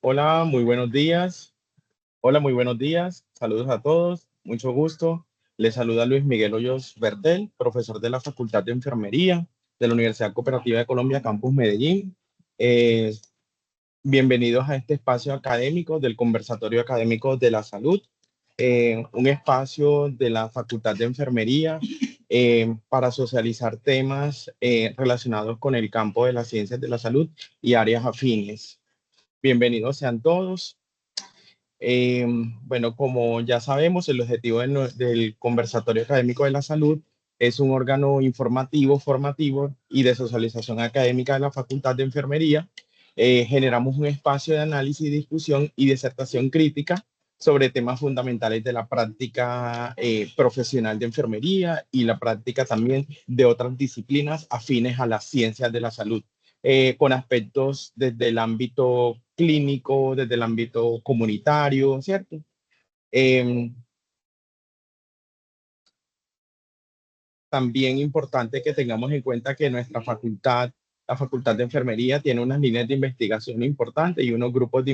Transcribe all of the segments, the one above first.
Hola, muy buenos días. Hola, muy buenos días. Saludos a todos. Mucho gusto. Les saluda Luis Miguel Hoyos Bertel, profesor de la Facultad de Enfermería de la Universidad Cooperativa de Colombia, Campus Medellín. Eh, Bienvenidos a este espacio académico del Conversatorio Académico de la Salud, un espacio de la Facultad de Enfermería para socializar temas relacionados con el campo de las ciencias de la salud y áreas afines. Bienvenidos sean todos. Eh, bueno, como ya sabemos, el objetivo del Conversatorio Académico de la Salud es un órgano informativo, formativo y de socialización académica de la Facultad de Enfermería. Generamos un espacio de análisis, discusión y disertación crítica sobre temas fundamentales de la práctica profesional de enfermería y la práctica también de otras disciplinas afines a las ciencias de la salud, con aspectos desde el ámbito clínico, desde el ámbito comunitario, ¿cierto? Eh, También importante que tengamos en cuenta que nuestra facultad, la Facultad de Enfermería, tiene unas líneas de investigación importantes y unos grupos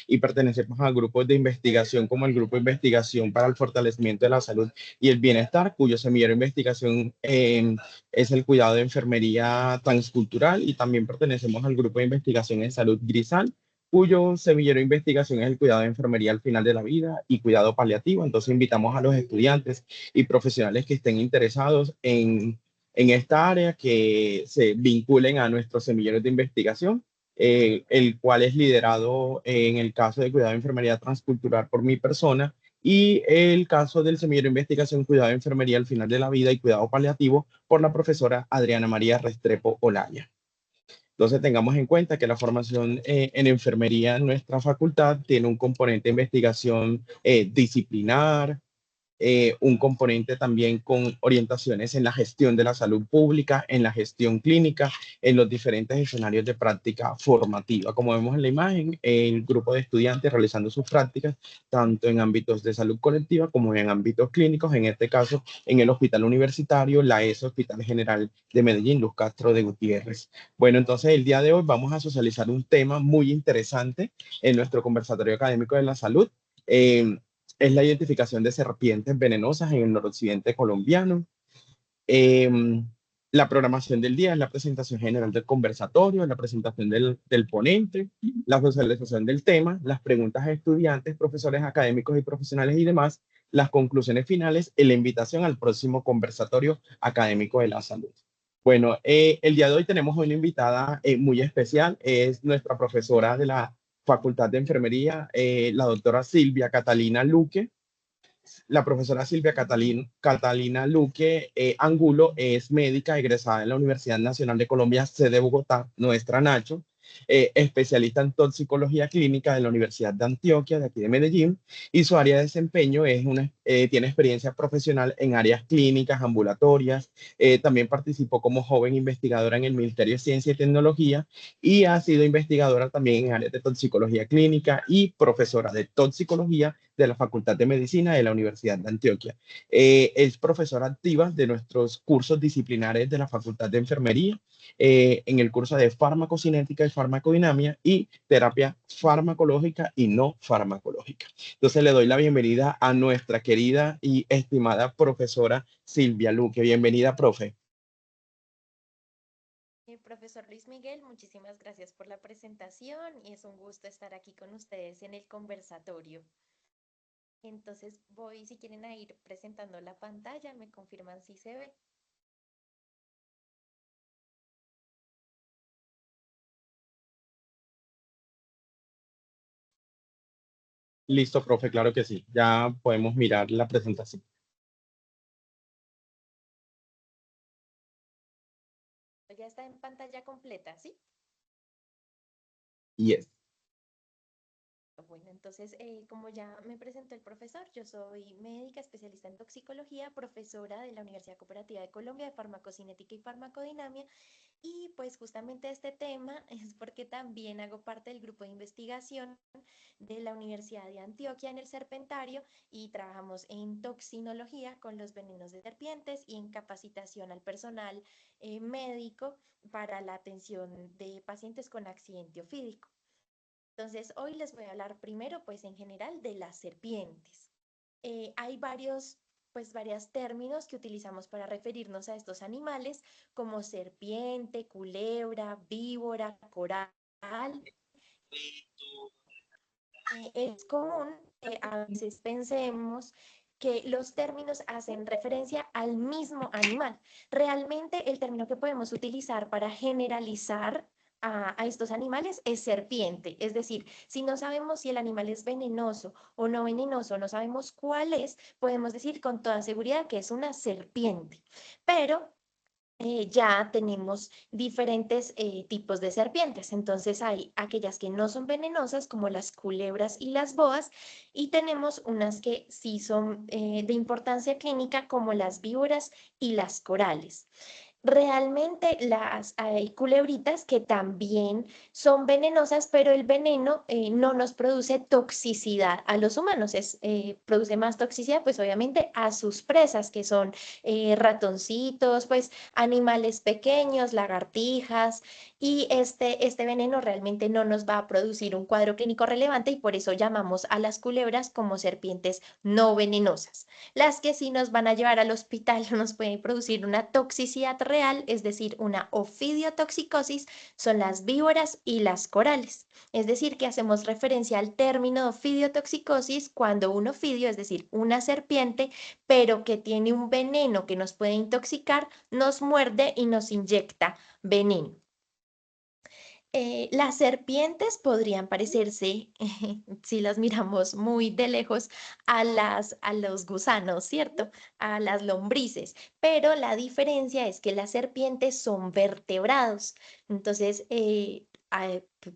y pertenecemos a grupos de investigación como el Grupo de Investigación para el Fortalecimiento de la Salud y el Bienestar, cuyo semillero de investigación es el cuidado de enfermería transcultural, y también pertenecemos al Grupo de Investigación en Salud Grisal, cuyo semillero de investigación es el cuidado de enfermería al final de la vida y cuidado paliativo. Entonces invitamos a los estudiantes y profesionales que estén interesados en esta área que se vinculen a nuestros semilleros de investigación, el cual es liderado en el caso de cuidado de enfermería transcultural por mi persona, y el caso del semillero de investigación cuidado de enfermería al final de la vida y cuidado paliativo por la profesora Adriana María Restrepo Olaya. Entonces tengamos en cuenta que la formación en enfermería en nuestra facultad tiene un componente de investigación disciplinar, un componente también con orientaciones en la gestión de la salud pública, en la gestión clínica, en los diferentes escenarios de práctica formativa. Como vemos en la imagen, el grupo de estudiantes realizando sus prácticas tanto en ámbitos de salud colectiva como en ámbitos clínicos, en este caso en el Hospital Universitario, la ESO Hospital General de Medellín, Luz Castro de Gutiérrez. Bueno, entonces el día de hoy vamos a socializar un tema muy interesante en nuestro conversatorio académico de la salud. Eh, es la identificación de serpientes venenosas en el noroccidente colombiano. Eh, la programación del día es la presentación general del conversatorio, la presentación del ponente, la socialización del tema, las preguntas a estudiantes, profesores académicos y profesionales y demás, las conclusiones finales y la invitación al próximo conversatorio académico de la salud. Bueno, el día de hoy tenemos una invitada muy especial, es nuestra profesora de la Facultad de Enfermería, la doctora Silvia Catalina Luque. La profesora Silvia Catalina Luque Angulo es médica egresada en la Universidad Nacional de Colombia, sede Bogotá, nuestra Nacho, especialista en toxicología clínica de la Universidad de Antioquia, de aquí de Medellín, y su área de desempeño tiene experiencia profesional en áreas clínicas, ambulatorias. También participó como joven investigadora en el Ministerio de Ciencia y Tecnología y ha sido investigadora también en áreas de toxicología clínica y profesora de toxicología de la Facultad de Medicina de la Universidad de Antioquia. Es profesora activa de nuestros cursos disciplinares de la Facultad de Enfermería, en el curso de farmacocinética y farmacodinamia y terapia farmacológica y no farmacológica. Entonces le doy la bienvenida a nuestra querida y estimada profesora Silvia Luque. Bienvenida, profe. Profesor Luis Miguel, muchísimas gracias por la presentación y es un gusto estar aquí con ustedes en el conversatorio. Entonces voy, si quieren, a ir presentando la pantalla, me confirman si se ve. Listo, profe, claro que sí. Ya podemos mirar la presentación. Ya está en pantalla completa, ¿sí? Yes. Bueno, entonces, como ya me presentó el profesor, yo soy médica especialista en toxicología, profesora de la Universidad Cooperativa de Colombia de Farmacocinética y Farmacodinamia. Y pues justamente este tema es porque también hago parte del grupo de investigación de la Universidad de Antioquia en el Serpentario y trabajamos en toxinología con los venenos de serpientes y en capacitación al personal médico para la atención de pacientes con accidente ofídico. Entonces, hoy les voy a hablar primero, pues en general, de las serpientes. Hay varios, pues varios términos que utilizamos para referirnos a estos animales, como serpiente, culebra, víbora, coral. Es común que a veces pensemos que los términos hacen referencia al mismo animal. Realmente el término que podemos utilizar para generalizar a estos animales es serpiente. Es decir, si no sabemos si el animal es venenoso o no venenoso, no sabemos cuál es, podemos decir con toda seguridad que es una serpiente. Pero ya tenemos diferentes tipos de serpientes. Entonces hay aquellas que no son venenosas, como las culebras y las boas, y tenemos unas que sí son de importancia clínica, como las víboras y las corales. Realmente hay culebritas que también son venenosas, pero el veneno no nos produce toxicidad a los humanos, produce más toxicidad pues obviamente a sus presas, que son ratoncitos, pues animales pequeños, lagartijas, y este veneno realmente no nos va a producir un cuadro clínico relevante y por eso llamamos a las culebras como serpientes no venenosas. Las que sí nos van a llevar al hospital nos pueden producir una toxicidad real, es decir, una ofidiotoxicosis, son las víboras y las corales. Es decir, que hacemos referencia al término ofidiotoxicosis cuando un ofidio, es decir, una serpiente, pero que tiene un veneno que nos puede intoxicar, nos muerde y nos inyecta veneno. Las serpientes podrían parecerse, si las miramos muy de lejos, a los gusanos, ¿cierto? A las lombrices, pero la diferencia es que las serpientes son vertebrados. Entonces,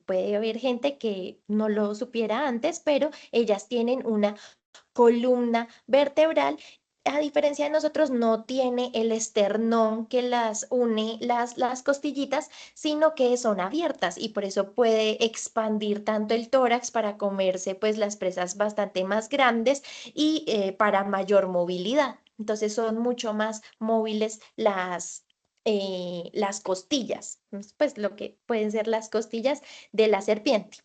puede haber gente que no lo supiera antes, pero ellas tienen una columna vertebral. A diferencia de nosotros, no tiene el esternón que las une, las costillitas, sino que son abiertas y por eso puede expandir tanto el tórax para comerse pues las presas bastante más grandes y para mayor movilidad. Entonces son mucho más móviles las costillas, pues lo que pueden ser las costillas de la serpiente.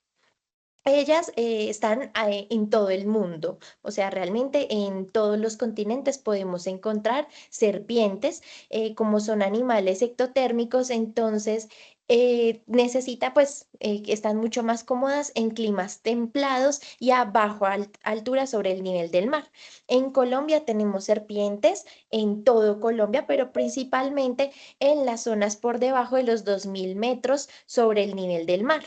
Ellas están en todo el mundo, o sea, realmente en todos los continentes podemos encontrar serpientes, como son animales ectotérmicos, entonces necesita pues que están mucho más cómodas en climas templados y a altura sobre el nivel del mar. En Colombia tenemos serpientes en todo Colombia, pero principalmente en las zonas por debajo de los 2000 metros sobre el nivel del mar.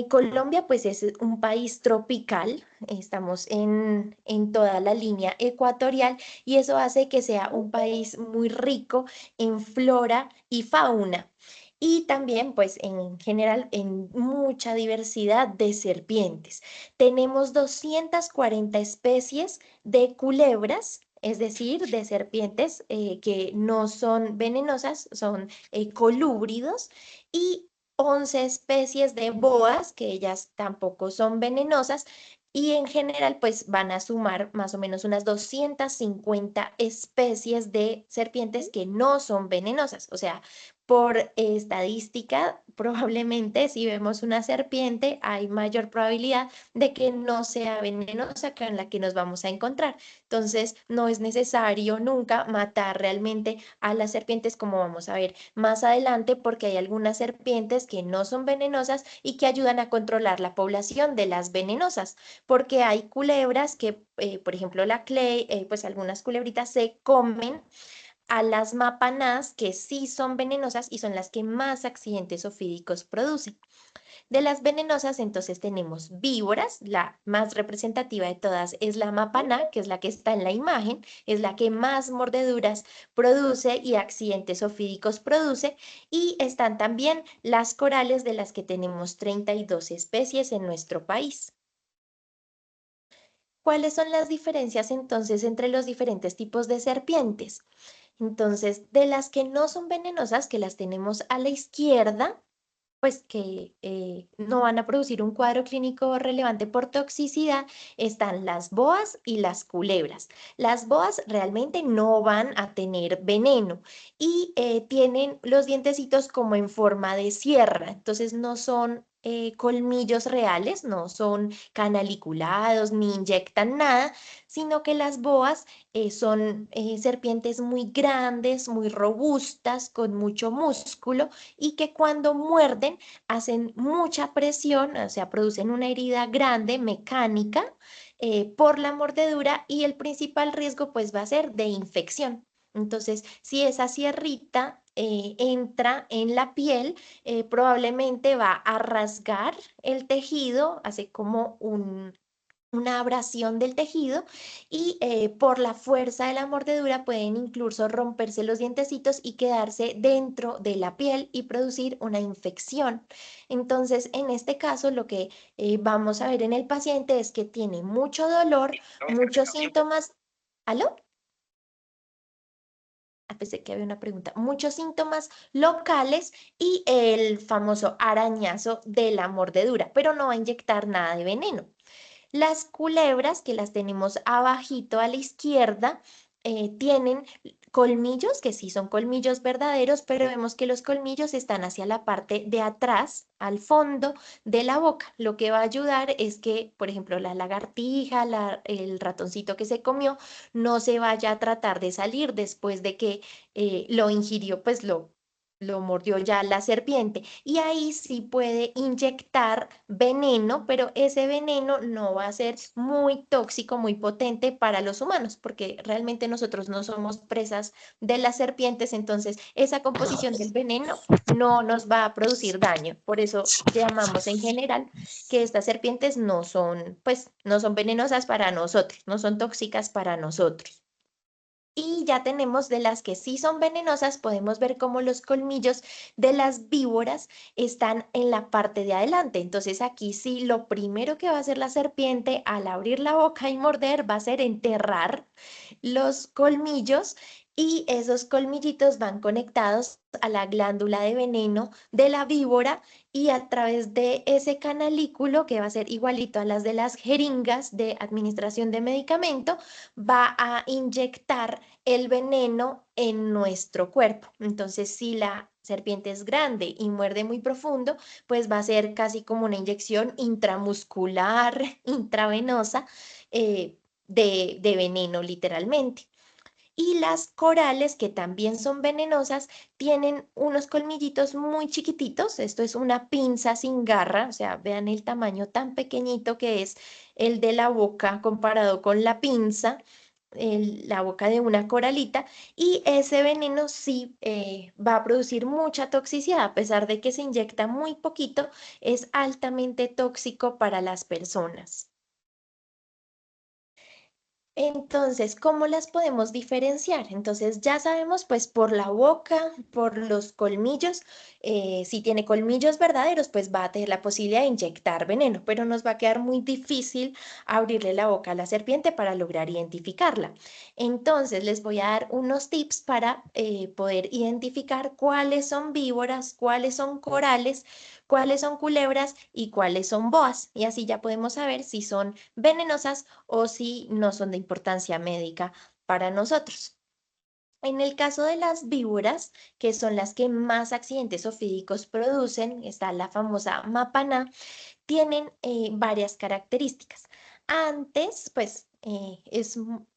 Colombia pues es un país tropical, estamos en toda la línea ecuatorial y eso hace que sea un país muy rico en flora y fauna y también pues en general en mucha diversidad de serpientes. Tenemos 240 especies de culebras. Es decir, de serpientes que no son venenosas, son colúbridos, y 11 especies de boas, que ellas tampoco son venenosas, y en general pues van a sumar más o menos unas 250 especies de serpientes que no son venenosas. O sea, por estadística, probablemente si vemos una serpiente, hay mayor probabilidad de que no sea venenosa que en la que nos vamos a encontrar. Entonces, no es necesario nunca matar realmente a las serpientes, como vamos a ver más adelante, porque hay algunas serpientes que no son venenosas y que ayudan a controlar la población de las venenosas, porque hay culebras que, por ejemplo, pues algunas culebritas se comen a las mapanás, que sí son venenosas y son las que más accidentes ofídicos producen. De las venenosas, entonces tenemos víboras, la más representativa de todas es la mapaná, que es la que está en la imagen, es la que más mordeduras produce y accidentes ofídicos produce, y están también las corales, de las que tenemos 32 especies en nuestro país. ¿Cuáles son las diferencias entonces entre los diferentes tipos de serpientes? Entonces, de las que no son venenosas, que las tenemos a la izquierda, pues que no van a producir un cuadro clínico relevante por toxicidad, están las boas y las culebras. Las boas realmente no van a tener veneno y tienen los dientecitos como en forma de sierra, entonces no son colmillos reales, no son canaliculados ni inyectan nada, sino que las boas son serpientes muy grandes, muy robustas, con mucho músculo y que cuando muerden hacen mucha presión, o sea, producen una herida grande, mecánica, por la mordedura y el principal riesgo pues va a ser de infección. Entonces, si esa sierrita entra en la piel, probablemente va a rasgar el tejido, hace como una abrasión del tejido y por la fuerza de la mordedura pueden incluso romperse los dientecitos y quedarse dentro de la piel y producir una infección. Entonces, en este caso, lo que vamos a ver en el paciente es que tiene mucho dolor, muchos síntomas. ¿Aló? Pensé que había una pregunta. Muchos síntomas locales y el famoso arañazo de la mordedura, pero no va a inyectar nada de veneno. Las culebras, que las tenemos abajito a la izquierda, tienen colmillos, que sí son colmillos verdaderos, pero vemos que los colmillos están hacia la parte de atrás, al fondo de la boca. Lo que va a ayudar es que, por ejemplo, la lagartija, el ratoncito que se comió, no se vaya a tratar de salir después de que lo ingirió, pues lo mordió ya la serpiente y ahí sí puede inyectar veneno, pero ese veneno no va a ser muy tóxico, muy potente para los humanos, porque realmente nosotros no somos presas de las serpientes, entonces esa composición del veneno no nos va a producir daño. Por eso llamamos en general que estas serpientes no son, pues, no son venenosas para nosotros, no son tóxicas para nosotros. Y ya tenemos de las que sí son venenosas, podemos ver cómo los colmillos de las víboras están en la parte de adelante. Entonces aquí sí, lo primero que va a hacer la serpiente al abrir la boca y morder va a ser enterrar los colmillos y esos colmillitos van conectados a la glándula de veneno de la víbora y a través de ese canalículo, que va a ser igualito a las de las jeringas de administración de medicamento, va a inyectar el veneno en nuestro cuerpo. Entonces, si la serpiente es grande y muerde muy profundo, pues va a ser casi como una inyección intramuscular, intravenosa, de veneno literalmente. Y las corales, que también son venenosas, tienen unos colmillitos muy chiquititos. Esto es una pinza sin garra, o sea, vean el tamaño tan pequeñito que es el de la boca comparado con la pinza, la boca de una coralita. Y ese veneno sí va a producir mucha toxicidad, a pesar de que se inyecta muy poquito, es altamente tóxico para las personas. Entonces, ¿cómo las podemos diferenciar? Entonces, ya sabemos, pues por la boca, por los colmillos, si tiene colmillos verdaderos, pues va a tener la posibilidad de inyectar veneno, pero nos va a quedar muy difícil abrirle la boca a la serpiente para lograr identificarla. Entonces, les voy a dar unos tips para poder identificar cuáles son víboras, cuáles son corales, cuáles son culebras y cuáles son boas. Y así ya podemos saber si son venenosas o si no son de importancia médica para nosotros. En el caso de las víboras, que son las que más accidentes ofídicos producen, está la famosa mapaná, tienen varias características. Antes, pues,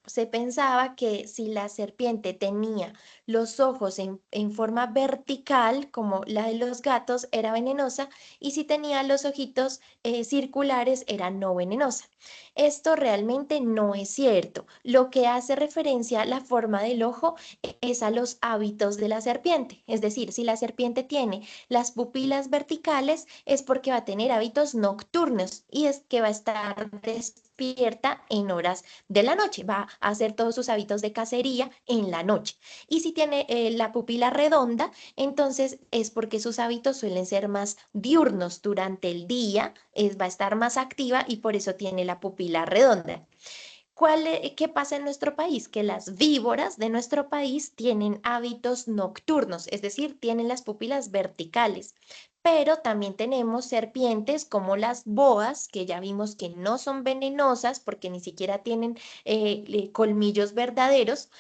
se pensaba que si la serpiente tenía los ojos en forma vertical, como la de los gatos, era venenosa, y si tenía los ojitos circulares, era no venenosa. Esto realmente no es cierto. Lo que hace referencia a la forma del ojo es a los hábitos de la serpiente. Es decir, si la serpiente tiene las pupilas verticales, es porque va a tener hábitos nocturnos y es que va a estar despierta en horas de la noche, va a hacer todos sus hábitos de cacería en la noche. Y si tiene la pupila redonda, entonces es porque sus hábitos suelen ser más diurnos durante el día, va a estar más activa y por eso tiene la pupila redonda. ¿Qué pasa en nuestro país? Que las víboras de nuestro país tienen hábitos nocturnos, es decir, tienen las pupilas verticales. Pero también tenemos serpientes como las boas, que ya vimos que no son venenosas porque ni siquiera tienen colmillos verdaderos,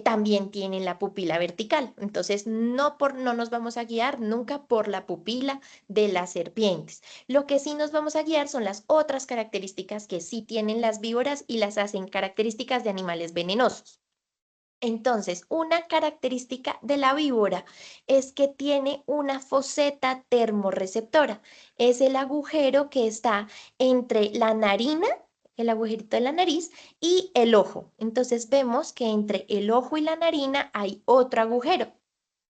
también tienen la pupila vertical. Entonces, no nos vamos a guiar nunca por la pupila de las serpientes. Lo que sí nos vamos a guiar son las otras características que sí tienen las víboras y las hacen características de animales venenosos. Entonces, una característica de la víbora es que tiene una foseta termorreceptora. Es el agujero que está entre la narina, el agujerito de la nariz, y el ojo. Entonces vemos que entre el ojo y la narina hay otro agujero.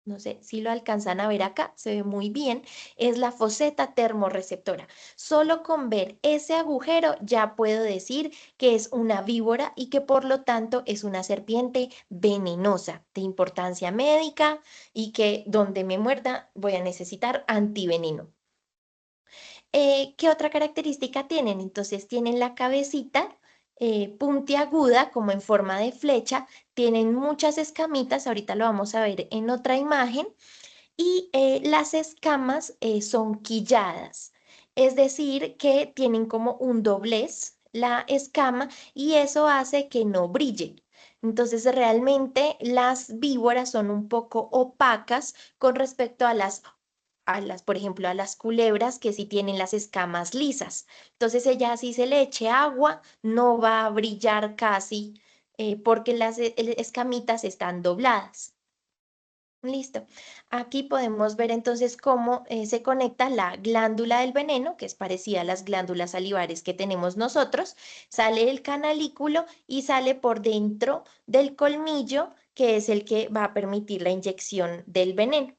No sé si lo alcanzan a ver acá, se ve muy bien, es la foseta termorreceptora. Solo con ver ese agujero ya puedo decir que es una víbora y que por lo tanto es una serpiente venenosa de importancia médica y que donde me muerda voy a necesitar antiveneno. ¿Qué otra característica tienen? Entonces tienen la cabecita puntiaguda como en forma de flecha, tienen muchas escamitas, ahorita lo vamos a ver en otra imagen, y las escamas son quilladas, es decir, que tienen como un doblez la escama y eso hace que no brille. Entonces, realmente las víboras son un poco opacas con respecto por ejemplo, a las culebras que sí tienen las escamas lisas. Entonces, ella si se le eche agua, no va a brillar casi porque las escamitas están dobladas. Listo. Aquí podemos ver entonces cómo se conecta la glándula del veneno, que es parecida a las glándulas salivares que tenemos nosotros. Sale el canalículo y sale por dentro del colmillo, que es el que va a permitir la inyección del veneno.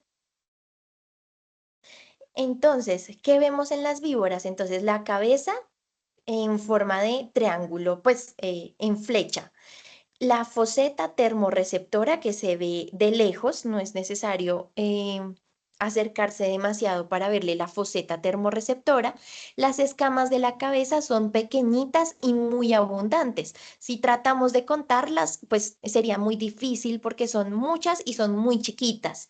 Entonces, ¿qué vemos en las víboras? Entonces, la cabeza en forma de triángulo, pues en flecha. La foseta termorreceptora que se ve de lejos, no es necesario acercarse demasiado para verle la foseta termorreceptora. Las escamas de la cabeza son pequeñitas y muy abundantes. Si tratamos de contarlas, pues sería muy difícil porque son muchas y son muy chiquitas.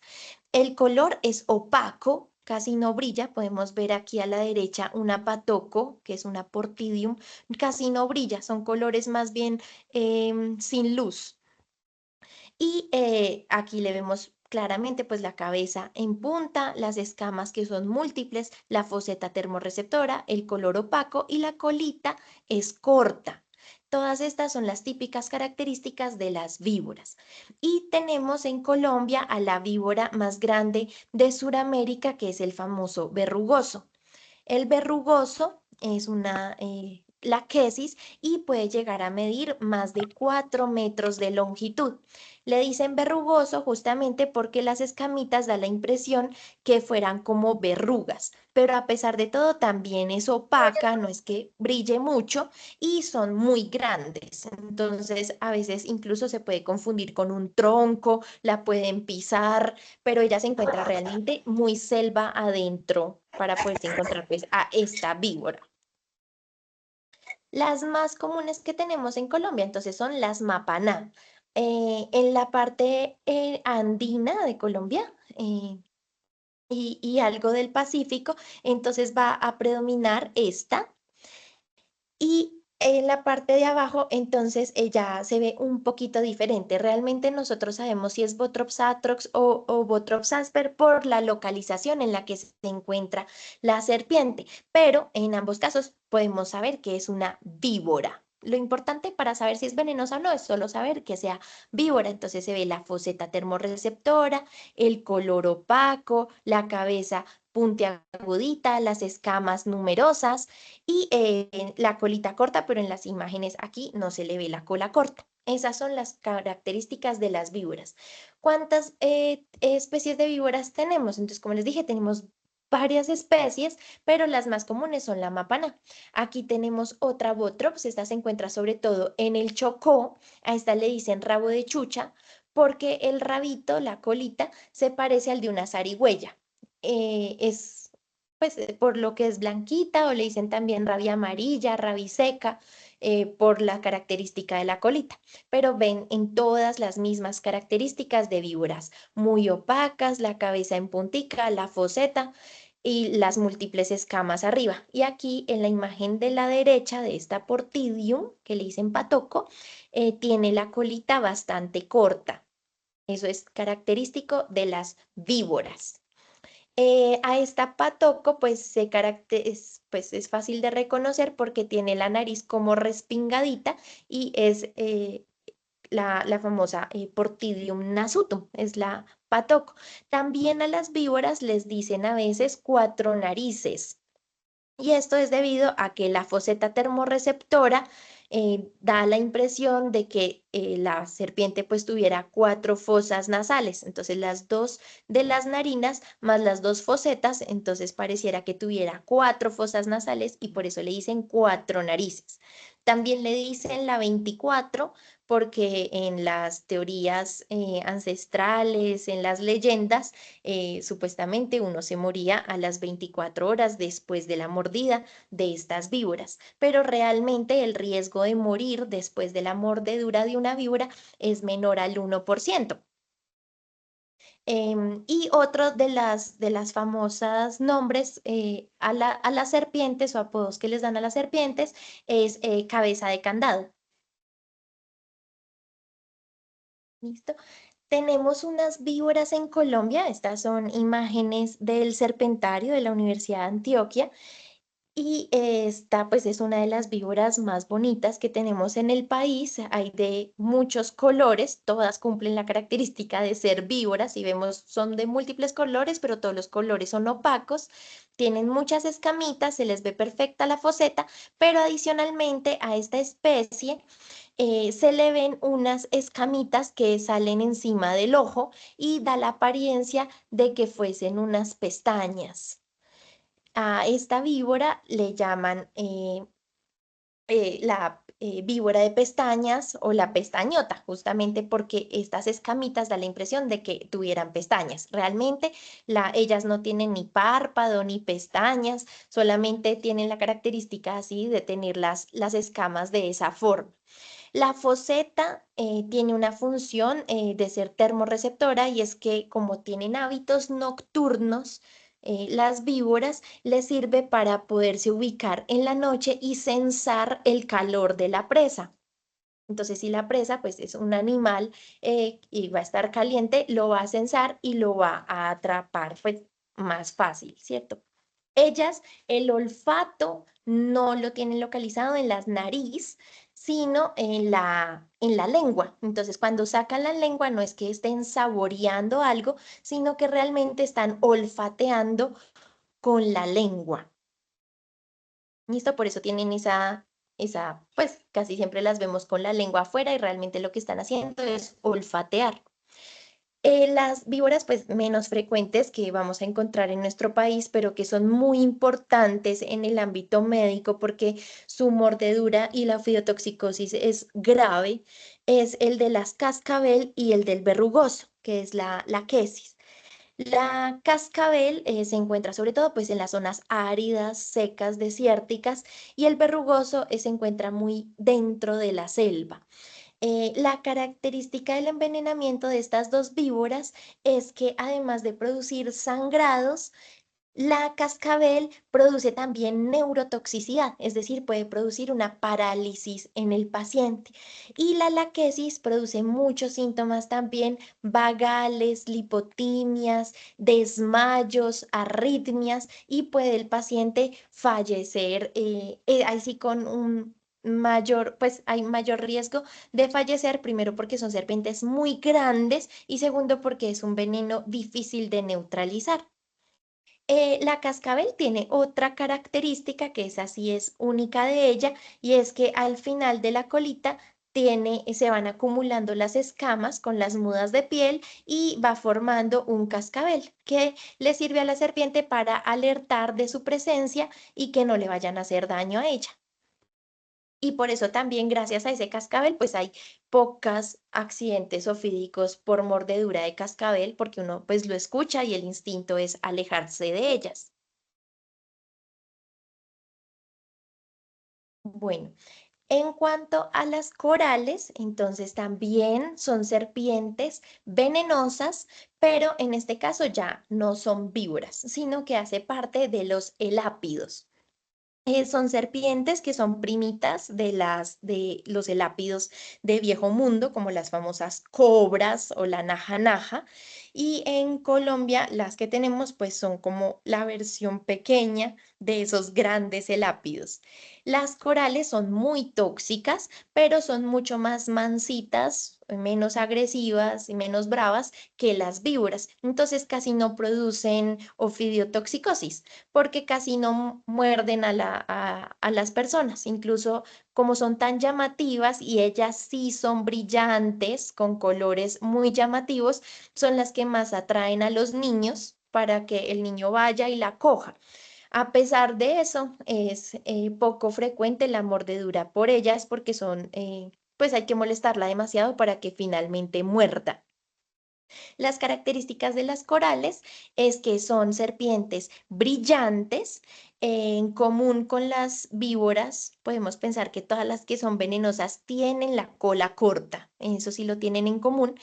El color es opaco, casi no brilla. Podemos ver aquí a la derecha una patoco, que es una portidium, casi no brilla, son colores más bien sin luz. Y aquí le vemos claramente pues la cabeza en punta, las escamas que son múltiples, la foseta termorreceptora, el color opaco y la colita es corta. Todas estas son las típicas características de las víboras. Y tenemos en Colombia a la víbora más grande de Sudamérica, que es el famoso verrugoso. El verrugoso es una laquesis y puede llegar a medir más de 4 metros de longitud. Le dicen verrugoso justamente porque las escamitas da la impresión que fueran como verrugas, pero a pesar de todo también es opaca, no es que brille mucho y son muy grandes. Entonces a veces incluso se puede confundir con un tronco, la pueden pisar, pero ella se encuentra realmente muy selva adentro para poderse encontrar pues a esta víbora. Las más comunes que tenemos en Colombia, entonces, son las mapaná. En la parte andina de Colombia y algo del Pacífico, entonces va a predominar esta. Y en la parte de abajo, entonces, ella se ve un poquito diferente. Realmente nosotros sabemos si es Botrops atrox o Botrops asper por la localización en la que se encuentra la serpiente, pero en ambos casos podemos saber que es una víbora. Lo importante para saber si es venenosa o no es solo saber que sea víbora. Entonces se ve la foseta termorreceptora, el color opaco, la cabeza puntiagudita, las escamas numerosas y la colita corta, pero en las imágenes aquí no se le ve la cola corta. Esas son las características de las víboras. ¿Cuántas especies de víboras tenemos? Entonces, como les dije, tenemos varias especies, pero las más comunes son la mapana. Aquí tenemos otra Botrops, esta se encuentra sobre todo en el Chocó, a esta le dicen rabo de chucha, porque el rabito, la colita, se parece al de una zarigüeya. Es pues por lo que es blanquita o le dicen también rabia amarilla, rabiseca, por la característica de la colita. Pero ven en todas las mismas características de víboras, muy opacas, la cabeza en puntica, la foseta. y las múltiples escamas arriba. Y aquí en la imagen de la derecha de esta Portidium, que le dicen patoco, tiene la colita bastante corta. Eso es característico de las víboras. A esta patoco pues es fácil de reconocer porque tiene la nariz como respingadita y es la famosa Portidium nasutum, es la patoco. También a las víboras les dicen a veces cuatro narices. Y esto es debido a que la foseta termorreceptora da la impresión de que la serpiente pues tuviera cuatro fosas nasales. Entonces las dos de las narinas más las dos fosetas, entonces pareciera que tuviera cuatro fosas nasales y por eso le dicen cuatro narices. También le dicen la 24 porque en las teorías ancestrales, en las leyendas, supuestamente uno se moría a las 24 horas después de la mordida de estas víboras, pero realmente el riesgo de morir después de la mordedura de una víbora es menor al 1%. Y otro de las famosas nombres a las serpientes o apodos que les dan a las serpientes es cabeza de candado. ¿Listo? Tenemos unas víboras en Colombia, estas son imágenes del serpentario de la Universidad de Antioquia y esta pues es una de las víboras más bonitas que tenemos en el país, hay de muchos colores, todas cumplen la característica de ser víboras y vemos son de múltiples colores, pero todos los colores son opacos, tienen muchas escamitas, se les ve perfecta la foseta, pero adicionalmente a esta especie se le ven unas escamitas que salen encima del ojo y da la apariencia de que fuesen unas pestañas. A esta víbora le llaman la víbora de pestañas o la pestañota, justamente porque estas escamitas da la impresión de que tuvieran pestañas. Realmente ellas no tienen ni párpado ni pestañas, solamente tienen la característica así de tener las escamas de esa forma. La foseta tiene una función de ser termorreceptora y es que como tienen hábitos nocturnos, las víboras les sirve para poderse ubicar en la noche y sensar el calor de la presa. Entonces, si la presa pues es un animal y va a estar caliente, lo va a sensar y lo va a atrapar pues más fácil, ¿cierto? Ellas, el olfato no lo tienen localizado en la nariz, sino en la lengua. Entonces, cuando sacan la lengua, no es que estén saboreando algo, sino que realmente están olfateando con la lengua. ¿Listo? Por eso tienen pues casi siempre las vemos con la lengua afuera y realmente lo que están haciendo es olfatear. Las víboras pues menos frecuentes que vamos a encontrar en nuestro país, pero que son muy importantes en el ámbito médico porque su mordedura y la ofidotoxicosis es grave, es el de las cascabel y el del verrugoso, que es la quesis. La cascabel se encuentra sobre todo pues en las zonas áridas, secas, desérticas y el verrugoso se encuentra muy dentro de la selva. La característica del envenenamiento de estas dos víboras es que además de producir sangrados, la cascabel produce también neurotoxicidad, es decir, puede producir una parálisis en el paciente. Y la laquesis produce muchos síntomas también vagales, lipotimias, desmayos, arritmias y puede el paciente fallecer, así con un pues hay mayor riesgo de fallecer, primero porque son serpientes muy grandes y segundo porque es un veneno difícil de neutralizar. La cascabel tiene otra característica que esa sí es única de ella y es que al final de la colita se van acumulando las escamas con las mudas de piel y va formando un cascabel que le sirve a la serpiente para alertar de su presencia y que no le vayan a hacer daño a ella. Y por eso también, gracias a ese cascabel, pues hay pocos accidentes ofídicos por mordedura de cascabel, porque uno pues lo escucha y el instinto es alejarse de ellas. Bueno, En cuanto a las corales, entonces también son serpientes venenosas, pero en este caso ya no son víboras, sino que hace parte de los elápidos. Son serpientes que son primitas de los elápidos de Viejo Mundo, como las famosas cobras o la naja naja. Y en Colombia las que tenemos pues son como la versión pequeña de esos grandes elápidos. Las corales son muy tóxicas, pero son mucho más mansitas, menos agresivas y menos bravas que las víboras. Entonces casi no producen ofidiotoxicosis porque casi no muerden a las personas. Incluso como son tan llamativas y ellas sí son brillantes, con colores muy llamativos, son las que más atraen a los niños para que el niño vaya y la coja. A pesar de eso, es poco frecuente la mordedura por ellas porque pues hay que molestarla demasiado para que finalmente muerda. Las características de las corales es que son serpientes brillantes. En común con las víboras, podemos pensar que todas las que son venenosas tienen la cola corta, eso sí lo tienen en común.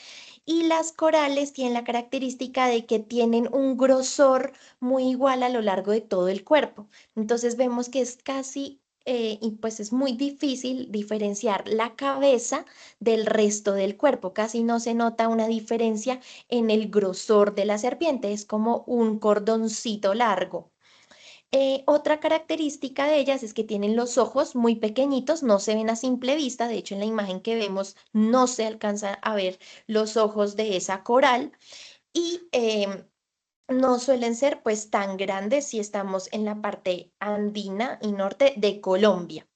Y las corales tienen la característica de que tienen un grosor muy igual a lo largo de todo el cuerpo. Entonces vemos que es casi, y pues es muy difícil diferenciar la cabeza del resto del cuerpo. Casi no se nota una diferencia en el grosor de la serpiente, es como un cordoncito largo. Otra característica de ellas es que tienen los ojos muy pequeñitos, no se ven a simple vista, de hecho en la imagen que vemos no se alcanza a ver los ojos de esa coral y no suelen ser pues tan grandes si estamos en la parte andina y norte de Colombia.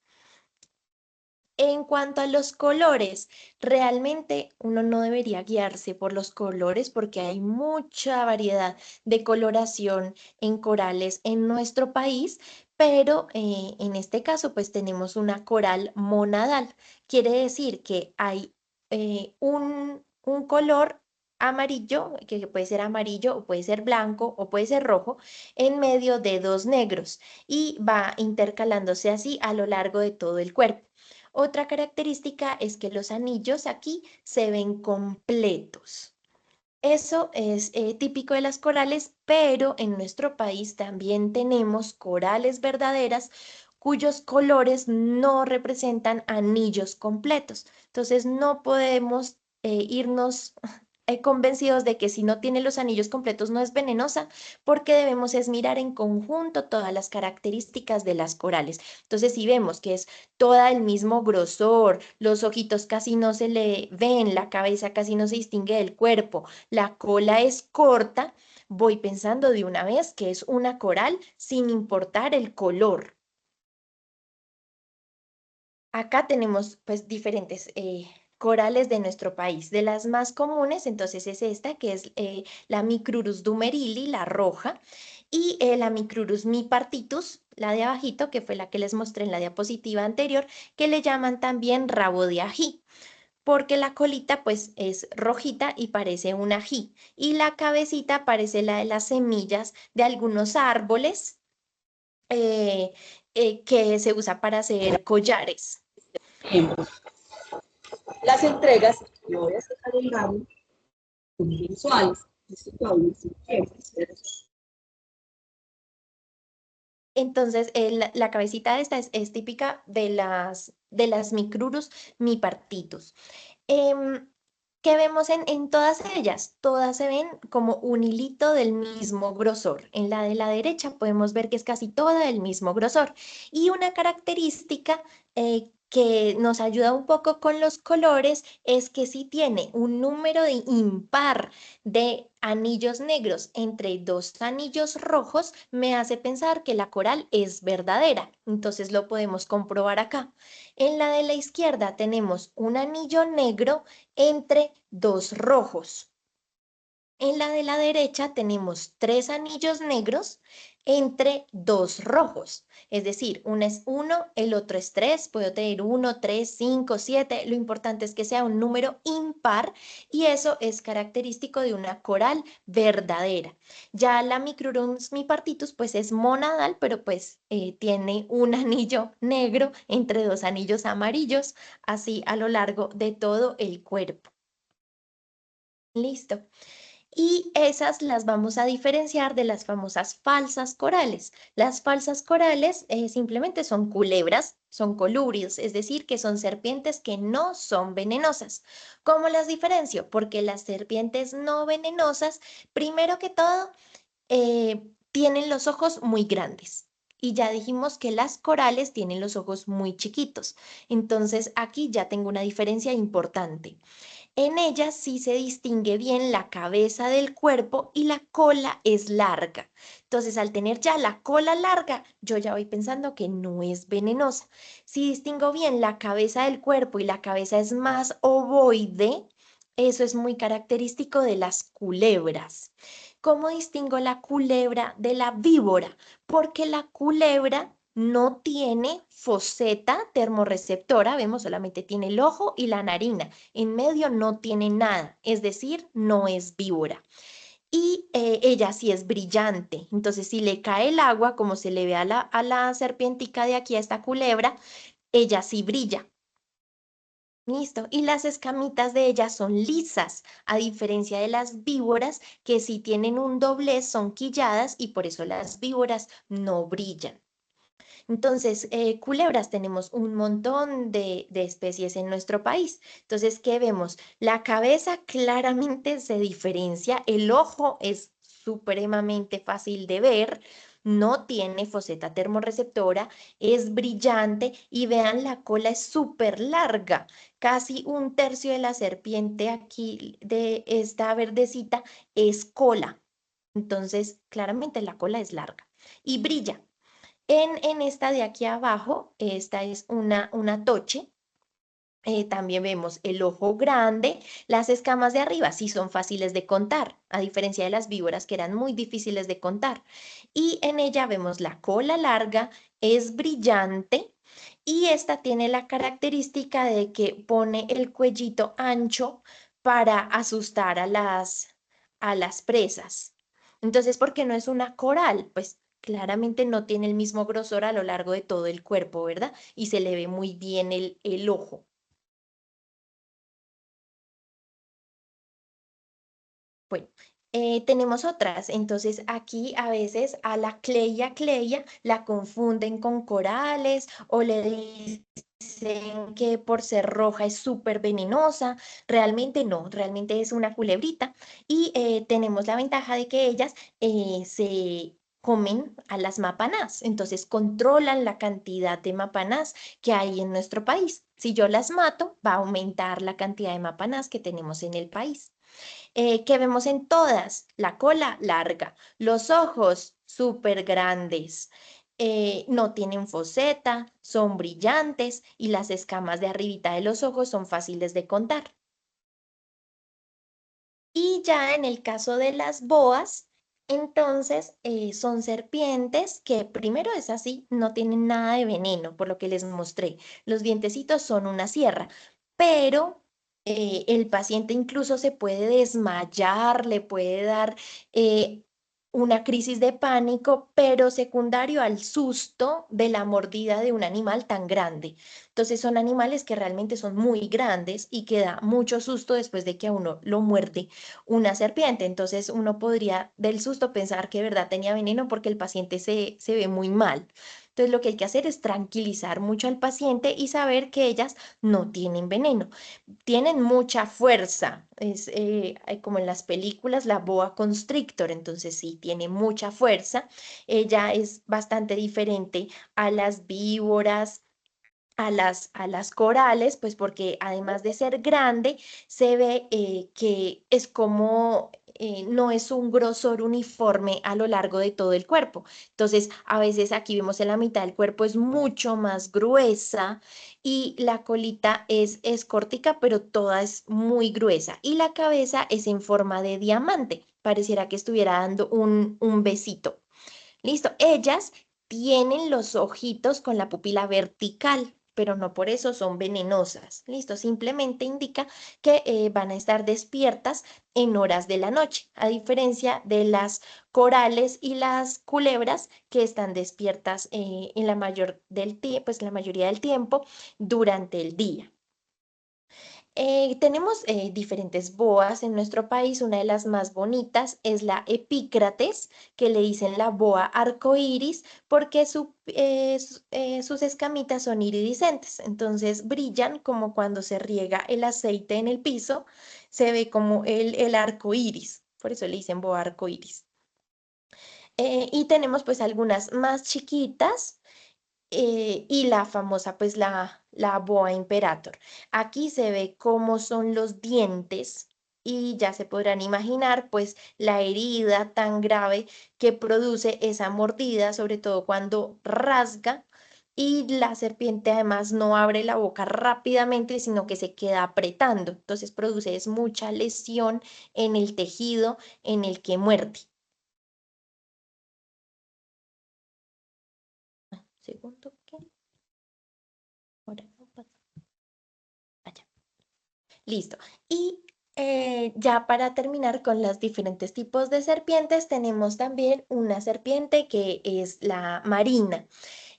En cuanto a los colores, realmente uno no debería guiarse por los colores porque hay mucha variedad de coloración en corales en nuestro país, pero en este caso pues tenemos una coral monadal. Quiere decir que hay un color amarillo, que puede ser amarillo o puede ser blanco o puede ser rojo, en medio de dos negros y va intercalándose así a lo largo de todo el cuerpo. Otra característica es que los anillos aquí se ven completos. Eso es típico de las corales, pero en nuestro país también tenemos corales verdaderas cuyos colores no representan anillos completos. Entonces no podemos irnos convencidos de que si no tiene los anillos completos no es venenosa, porque debemos es mirar en conjunto todas las características de las corales. Entonces, si vemos que es toda el mismo grosor, los ojitos casi no se le ven, la cabeza casi no se distingue del cuerpo, la cola es corta, voy pensando de una vez que es una coral sin importar el color. Acá tenemos pues diferentes corales de nuestro país. De las más comunes, entonces es esta, que es la Micrurus dumerili, la roja, y la Micrurus mipartitus, la de abajito, que fue la que les mostré en la diapositiva anterior, que le llaman también rabo de ají, porque la colita pues es rojita y parece un ají, y la cabecita parece la de las semillas de algunos árboles eh, que se usa para hacer collares. Ejemplo, las entregas, yo voy a sacar el ramo, son bien suaves, esto todavía es un ejemplo, ¿cierto? Entonces, la cabecita esta es típica de las micrurus mipartitus. Em, ¿Qué vemos en todas ellas? Todas se ven como un hilito del mismo grosor. En la de la derecha podemos ver que es casi toda del mismo grosor. Y una característica que nos ayuda un poco con los colores es que si tiene un número de impar de anillos negros entre dos anillos rojos, me hace pensar que la coral es verdadera. Entonces lo podemos comprobar acá. En la de la izquierda tenemos un anillo negro entre dos rojos. En la de la derecha tenemos 3 anillos negros entre 2 rojos. Es decir, uno es 1, el otro es 3. Puedo tener 1, 3, 5, 7. Lo importante es que sea un número impar y eso es característico de una coral verdadera. Ya la Micrurums mipartitus pues es monadal, pero pues tiene un anillo negro entre 2 anillos amarillos, así a lo largo de todo el cuerpo. Listo. Y esas las vamos a diferenciar de las famosas falsas corales. Las falsas corales simplemente son culebras, son colubrios, es decir, que son serpientes que no son venenosas. ¿Cómo las diferencio? Porque las serpientes no venenosas, primero que todo, tienen los ojos muy grandes. Y ya dijimos que las corales tienen los ojos muy chiquitos. Entonces aquí ya tengo una diferencia importante. En ella sí se distingue bien la cabeza del cuerpo y la cola es larga. Entonces, al tener ya la cola larga, yo ya voy pensando que no es venenosa. Si distingo bien la cabeza del cuerpo y la cabeza es más ovoide, eso es muy característico de las culebras. ¿Cómo distingo la culebra de la víbora? Porque la culebra no tiene foseta termorreceptora, vemos, solamente tiene el ojo y la narina. En medio no tiene nada, es decir, no es víbora. Y ella sí es brillante. Entonces, si le cae el agua, como se le ve a la serpientica de aquí, a esta culebra, ella sí brilla. Listo. Y las escamitas de ella son lisas, a diferencia de las víboras, que sí tienen un doblez, son quilladas y por eso las víboras no brillan. Entonces, culebras tenemos un montón de especies en nuestro país. Entonces, ¿qué vemos? La cabeza claramente se diferencia, el ojo es supremamente fácil de ver, no tiene foseta termorreceptora, es brillante y vean, la cola es súper larga, casi un tercio de la serpiente aquí de esta verdecita es cola. Entonces, claramente la cola es larga y brilla. En esta de aquí abajo, esta es una toche. También vemos el ojo grande, las escamas de arriba sí son fáciles de contar, a diferencia de las víboras que eran muy difíciles de contar. Y en ella vemos la cola larga, es brillante y esta tiene la característica de que pone el cuellito ancho para asustar a las presas. Entonces, ¿por qué no es una coral? Pues claramente no tiene el mismo grosor a lo largo de todo el cuerpo, ¿verdad? Y se le ve muy bien el ojo. Bueno, tenemos otras. Entonces aquí a veces a la cleia la confunden con corales o le dicen que por ser roja es súper venenosa. Realmente no, realmente es una culebrita. Y tenemos la ventaja de que ellas se comen a las mapanás. Entonces controlan la cantidad de mapanás que hay en nuestro país. Si yo las mato, va a aumentar la cantidad de mapanás que tenemos en el país. ¿Qué vemos en todas? La cola larga, los ojos súper grandes, no tienen foseta, son brillantes y las escamas de arribita de los ojos son fáciles de contar. Y ya en el caso de las boas, entonces son serpientes que primero es así, no tienen nada de veneno, por lo que les mostré. Los dientecitos son una sierra, pero el paciente incluso se puede desmayar, le puede dar una crisis de pánico, pero secundario al susto de la mordida de un animal tan grande. Entonces son animales que realmente son muy grandes y que da mucho susto después de que a uno lo muerde una serpiente. Entonces uno podría del susto pensar que de verdad tenía veneno porque el paciente se ve muy mal. Entonces lo que hay que hacer es tranquilizar mucho al paciente y saber que ellas no tienen veneno. Tienen mucha fuerza. Es como en las películas, la boa constrictor. Entonces sí, tiene mucha fuerza. Ella es bastante diferente a las víboras, a las corales, pues porque además de ser grande, se ve que es como no es un grosor uniforme a lo largo de todo el cuerpo. Entonces, a veces aquí vemos en la mitad del cuerpo es mucho más gruesa y la colita es cortica, pero toda es muy gruesa. Y la cabeza es en forma de diamante. Pareciera que estuviera dando un besito. Listo. Ellas tienen los ojitos con la pupila vertical, pero no por eso son venenosas. Listo. Simplemente indica que van a estar despiertas en horas de la noche, a diferencia de las corales y las culebras que están despiertas en la pues, la mayoría del tiempo durante el día. Tenemos diferentes boas en nuestro país. Una de las más bonitas es la epícrates, que le dicen la boa arcoíris, porque sus escamitas son iridiscentes. Entonces brillan como cuando se riega el aceite en el piso, se ve como el arco iris. Por eso le dicen boa arcoíris. Y tenemos pues algunas más chiquitas y la famosa, pues la boa imperator. Aquí se ve cómo son los dientes y ya se podrán imaginar, pues, la herida tan grave que produce esa mordida, sobre todo cuando rasga. Y la serpiente además no abre la boca rápidamente, sino que se queda apretando. Entonces produce es mucha lesión en el tejido en el que muerde. Segundo, ¿qué? Ahora no pasa. Allá. Listo. Y ya para terminar con los diferentes tipos de serpientes, tenemos también una serpiente que es la marina.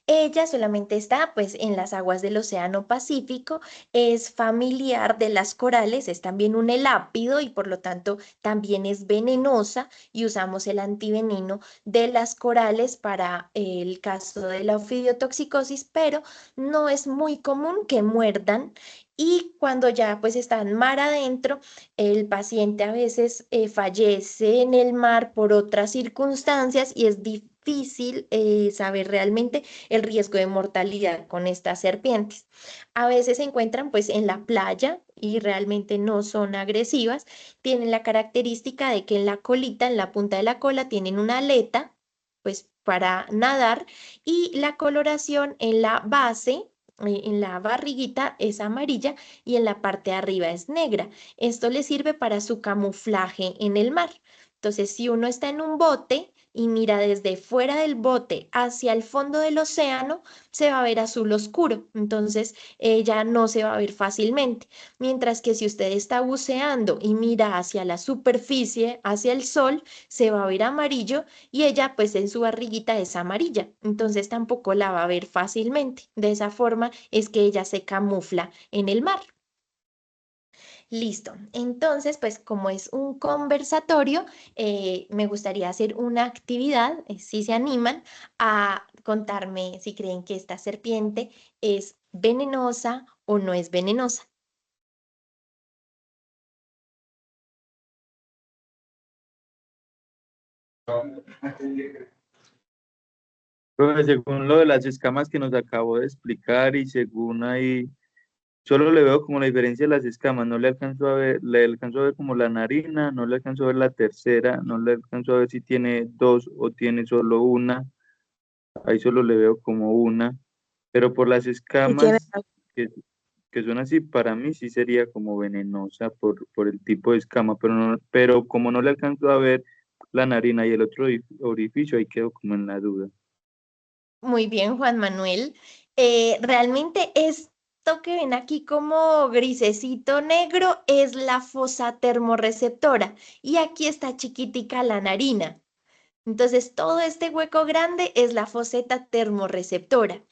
Ella solamente está pues en las aguas del Océano Pacífico, es familiar de las corales, es también un elápido y por lo tanto también es venenosa y usamos el antiveneno de las corales para el caso de la ofidiotoxicosis, pero no es muy común que muerdan. Y cuando ya pues están mar adentro, el paciente a veces fallece en el mar por otras circunstancias y es difícil saber realmente el riesgo de mortalidad con estas serpientes. A veces se encuentran pues en la playa y realmente no son agresivas. Tienen la característica de que en la colita, en la punta de la cola, tienen una aleta pues para nadar y la coloración en la base. En la barriguita es amarilla y en la parte de arriba es negra. Esto le sirve para su camuflaje en el mar. Entonces, si uno está en un bote y mira desde fuera del bote hacia el fondo del océano, se va a ver azul oscuro. Entonces, ella no se va a ver fácilmente. Mientras que si usted está buceando y mira hacia la superficie, hacia el sol, se va a ver amarillo y ella, pues en su barriguita es amarilla. Entonces, tampoco la va a ver fácilmente. De esa forma es que ella se camufla en el mar. Listo. Entonces, pues como es un conversatorio, me gustaría hacer una actividad, si se animan, a contarme si creen que esta serpiente es venenosa o no es venenosa. Profe, según lo de las escamas que nos acabó de explicar y según ahí, solo le veo como la diferencia de las escamas, no le alcanzo a ver, le alcanzo a ver como la narina, no le alcanzo a ver la tercera, no le alcanzo a ver si tiene dos o tiene solo una, ahí solo le veo como una, pero por las Sí, tiene escamas que, que son así, para mí sí sería como venenosa por el tipo de escama, pero como no le alcanzo a ver la narina y el otro orificio, ahí quedo como en la duda. Muy bien, Juan Manuel. Realmente esto que ven aquí como grisecito negro es la fosa termorreceptora y aquí está chiquitica la narina. Entonces, todo este hueco grande es la foseta termorreceptora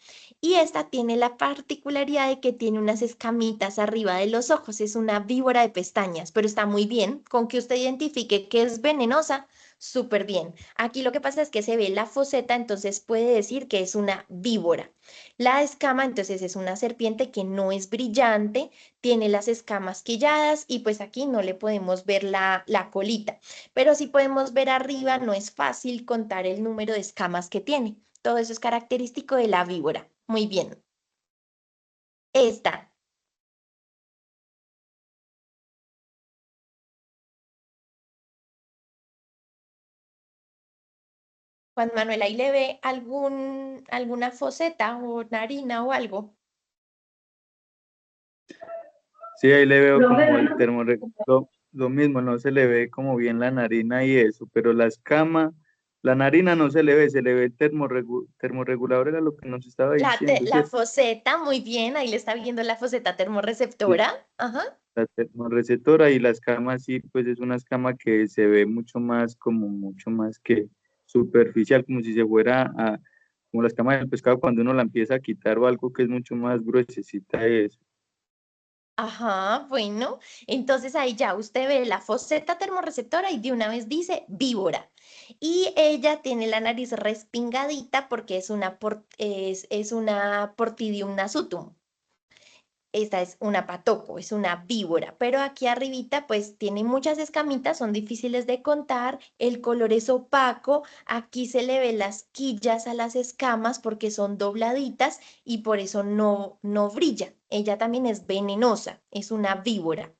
y esta tiene la particularidad de que tiene unas escamitas arriba de los ojos. Es una víbora de pestañas, pero está muy bien. Con que usted identifique que es venenosa, súper bien. Aquí lo que pasa es que se ve la foseta, entonces puede decir que es una víbora. La escama, entonces, es una serpiente que no es brillante, tiene las escamas quilladas y pues aquí no le podemos ver la colita. Pero si podemos ver arriba, no es fácil contar el número de escamas que tiene. Todo eso es característico de la víbora. Muy bien. Esta. Juan Manuel, ahí le ve alguna foseta o narina o algo. Sí, ahí le veo Profe, como no, el lo mismo, no se le ve como bien la narina y eso, pero la escama, la narina no se le ve el termorregulador, era lo que nos estaba diciendo, La ¿cierto? foseta, muy bien, ahí le está viendo la foseta Sí, termorreceptora. Ajá. la termorreceptora y la escama sí, pues es una escama que se ve mucho más, como mucho más que superficial, como si se fuera a, como la escama del pescado cuando uno la empieza a quitar o algo que es mucho más gruesecita eso. Ajá, bueno, entonces ahí ya usted ve la foseta termorreceptora y de una vez dice víbora. Y ella tiene la nariz respingadita porque es una Portidium nasutum. Esta es una patoco, es una víbora, pero aquí arribita pues tiene muchas escamitas, son difíciles de contar, el color es opaco, aquí se le ve las quillas a las escamas porque son dobladitas y por eso no brilla. Ella también es venenosa, es una víbora.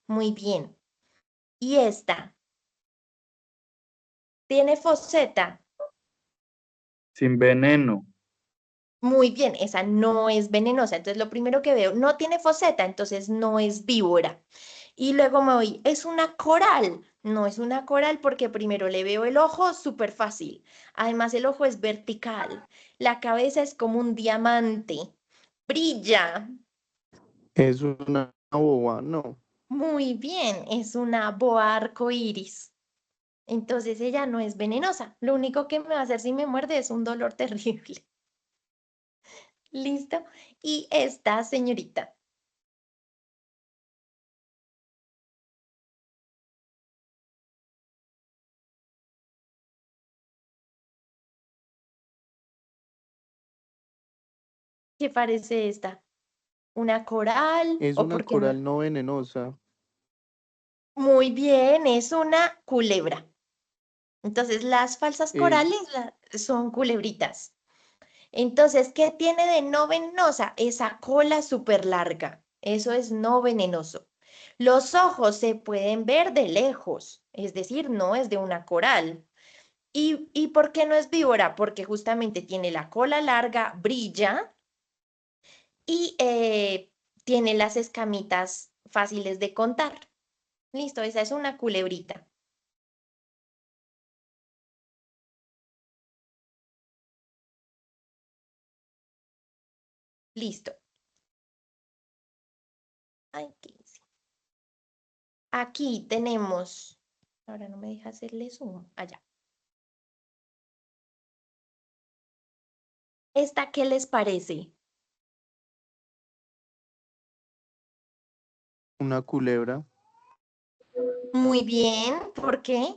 Muy bien. Y esta, ¿tiene foseta? Sin veneno. Muy bien, esa no es venenosa. Entonces lo primero que veo, no tiene foseta, entonces no es víbora. Y luego me voy, es una coral. No es una coral porque primero le veo el ojo súper fácil. Además, el ojo es vertical. La cabeza es como un diamante. Brilla. Es una boba, no. Muy bien, es una boa arcoíris. Entonces ella no es venenosa. Lo único que me va a hacer si me muerde es un dolor terrible. ¿Listo? Y esta señorita. ¿Qué parece esta? ¿Una coral Es o una por qué no? coral no venenosa. Muy bien, es una culebra. Entonces, las falsas Es, corales son culebritas. Entonces, ¿qué tiene de no venenosa? Esa cola súper larga. Eso es no venenoso. Los ojos se pueden ver de lejos, es decir, no es de una coral. ¿Y por qué no es víbora? Porque justamente tiene la cola larga, brilla y tiene las escamitas fáciles de contar. Listo, esa es una culebrita. Listo. Ay, ¿qué hice? Aquí tenemos, ahora no me deja hacerle zoom, allá. ¿Esta qué les parece? una culebra Muy bien, ¿por qué?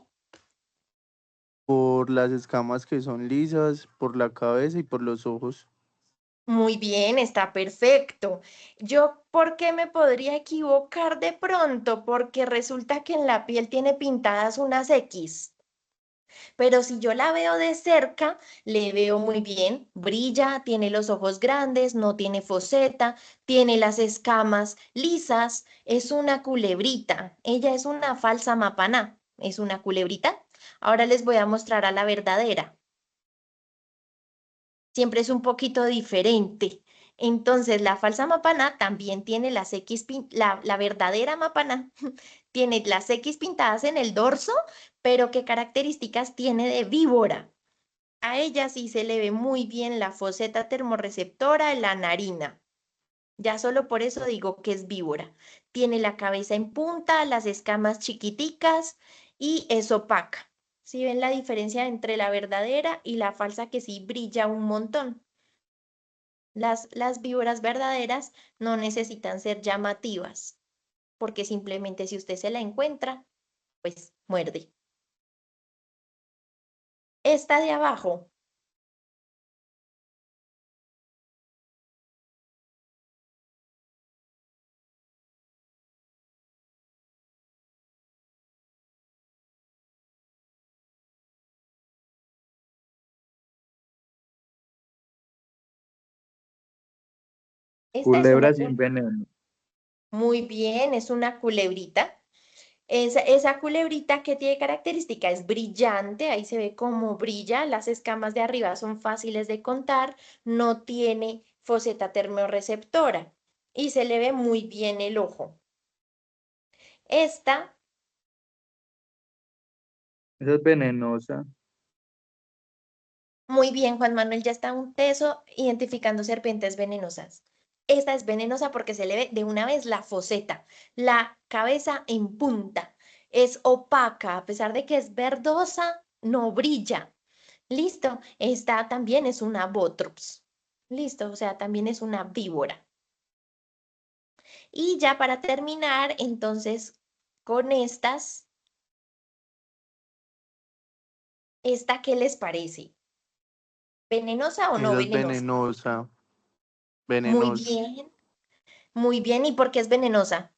por las escamas que son lisas, por la cabeza y por los ojos. Muy bien, está perfecto. Yo, ¿por qué me podría equivocar de pronto? Porque resulta que en la piel tiene pintadas unas X. Pero si yo la veo de cerca, le veo muy bien, brilla, tiene los ojos grandes, no tiene foseta, tiene las escamas lisas, es una culebrita. Ella es una falsa mapaná, es una culebrita. Ahora les voy a mostrar a la verdadera. Siempre es un poquito diferente. Entonces, la falsa mapaná también tiene las X, la verdadera mapaná tiene las X pintadas en el dorso, pero ¿qué características tiene de víbora? A ella sí se le ve muy bien la foseta termorreceptora en la narina. Ya solo por eso digo que es víbora. Tiene la cabeza en punta, las escamas chiquiticas y es opaca. ¿Sí ven la diferencia entre la verdadera y la falsa que sí brilla un montón? Las víboras verdaderas no necesitan ser llamativas, porque simplemente si usted se la encuentra, pues muerde. Esta de abajo. Esta es una Culebra sin veneno. muy bien, es una culebrita. Esa culebrita que tiene característica es brillante, ahí se ve cómo brilla, las escamas de arriba son fáciles de contar, no tiene foseta termorreceptora y se le ve muy bien el ojo. Esta, Esa es venenosa. muy bien, Juan Manuel, ya está un teso identificando serpientes venenosas. Esta es venenosa porque se le ve de una vez la foseta, la cabeza en punta, es opaca, a pesar de que es verdosa, no brilla. Listo, esta también es una Botrops. Listo, o sea, también es una víbora. Y ya para terminar, entonces, con estas, ¿esta qué les parece? ¿Venenosa o no Esa es venenosa? venenosa, Muy venenosa. bien, muy bien. ¿Y por qué es venenosa?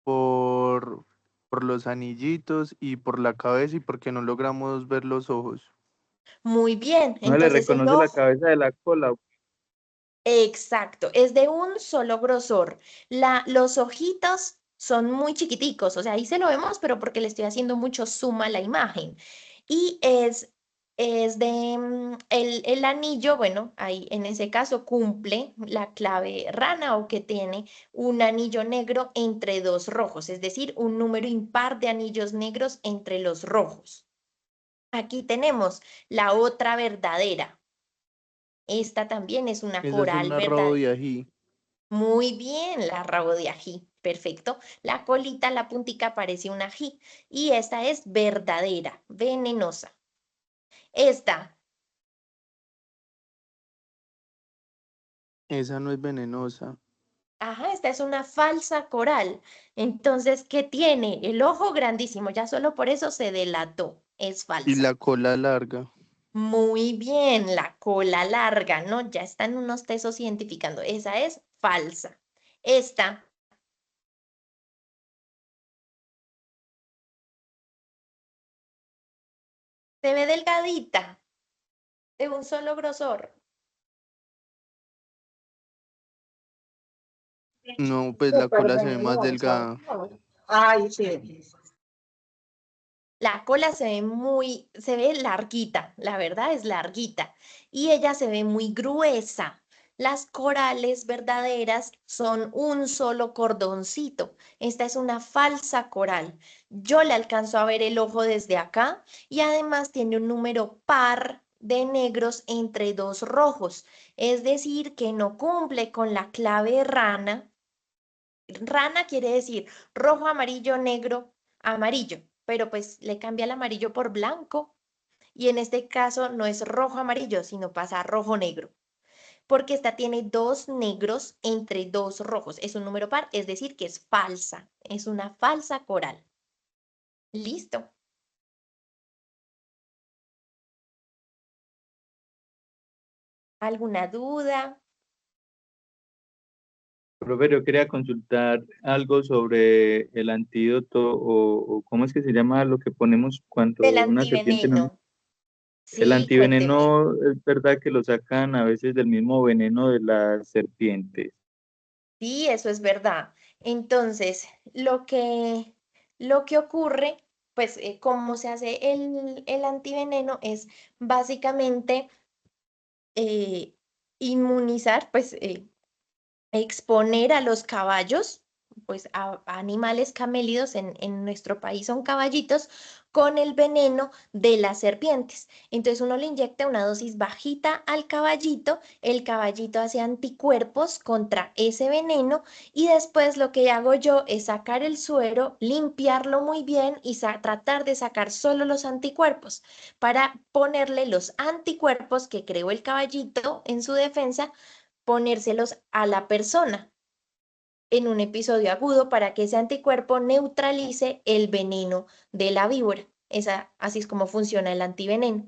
Por, por los anillitos y por la cabeza y porque no logramos ver los ojos. Muy bien, No le entonces el reconoce la ojo, cabeza de la cola. exacto, es de un solo grosor. Los ojitos son muy chiquiticos, o sea, ahí se lo vemos, pero porque le estoy haciendo mucho zoom a la imagen. Y es de el anillo, bueno, ahí en ese caso cumple la clave rana o que tiene un anillo negro entre dos rojos, es decir, un número impar de anillos negros entre los rojos. Aquí tenemos la otra verdadera. Esta también es una Esa es coral una rabo verdadera. de ají. Muy bien, la rabo de ají. Perfecto. La colita, la puntica parece un ají. Y esta es verdadera, venenosa. Esta, Esa no es venenosa. ajá, esta es una falsa coral. Entonces, ¿qué tiene? El ojo grandísimo. Ya solo por eso se delató. Es Y falsa. la cola larga. Muy bien, la cola larga, ¿no? Ya están unos tesos identificando. Esa es falsa. Esta, se ve delgadita, de un solo grosor. No, pues la Súper cola se ve más venenosa. delgada. Ay, sí. La cola se ve larguita, la verdad es larguita, y ella se ve muy gruesa. Las corales verdaderas son un solo cordoncito. Esta es una falsa coral. Yo le alcanzo a ver el ojo desde acá y además tiene un número par de negros entre dos rojos. Es decir, que no cumple con la clave rana. Rana quiere decir rojo, amarillo, negro, amarillo, pero pues le cambia el amarillo por blanco y en este caso no es rojo, amarillo, sino pasa rojo, negro, porque esta tiene dos negros entre dos rojos. Es un número par, es decir, que es falsa, es una falsa coral. Listo. ¿Alguna duda? Profe, yo quería consultar algo sobre el antídoto o cómo es que se llama lo que ponemos cuando Del una serpiente no... antiveneno. El Sí, cuénteme. antiveneno es verdad que lo sacan a veces del mismo veneno de las serpientes. Sí, eso es verdad. Entonces, lo que ocurre, pues, cómo se hace el antiveneno es básicamente eh, inmunizar, pues, exponer a los caballos, pues a animales camélidos, en nuestro país son caballitos, con el veneno de las serpientes. Entonces uno le inyecta una dosis bajita al caballito, el caballito hace anticuerpos contra ese veneno y después lo que hago yo es sacar el suero, limpiarlo muy bien y tratar de sacar solo los anticuerpos para ponerle los anticuerpos que creó el caballito en su defensa ponérselos a la persona en un episodio agudo para que ese anticuerpo neutralice el veneno de la víbora. Así es como funciona el antiveneno.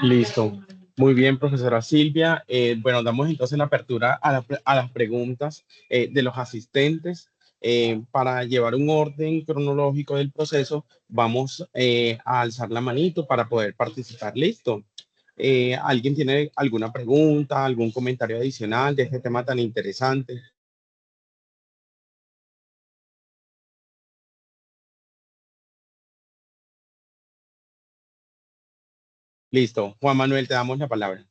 Listo. Muy bien, profesora Silvia. Bueno, damos entonces la apertura a las preguntas de los asistentes. Para llevar un orden cronológico del proceso, vamos a alzar la manito para poder participar. Listo. ¿Alguien tiene alguna pregunta, algún comentario adicional de este tema tan interesante? Listo. Juan Manuel, te damos la palabra.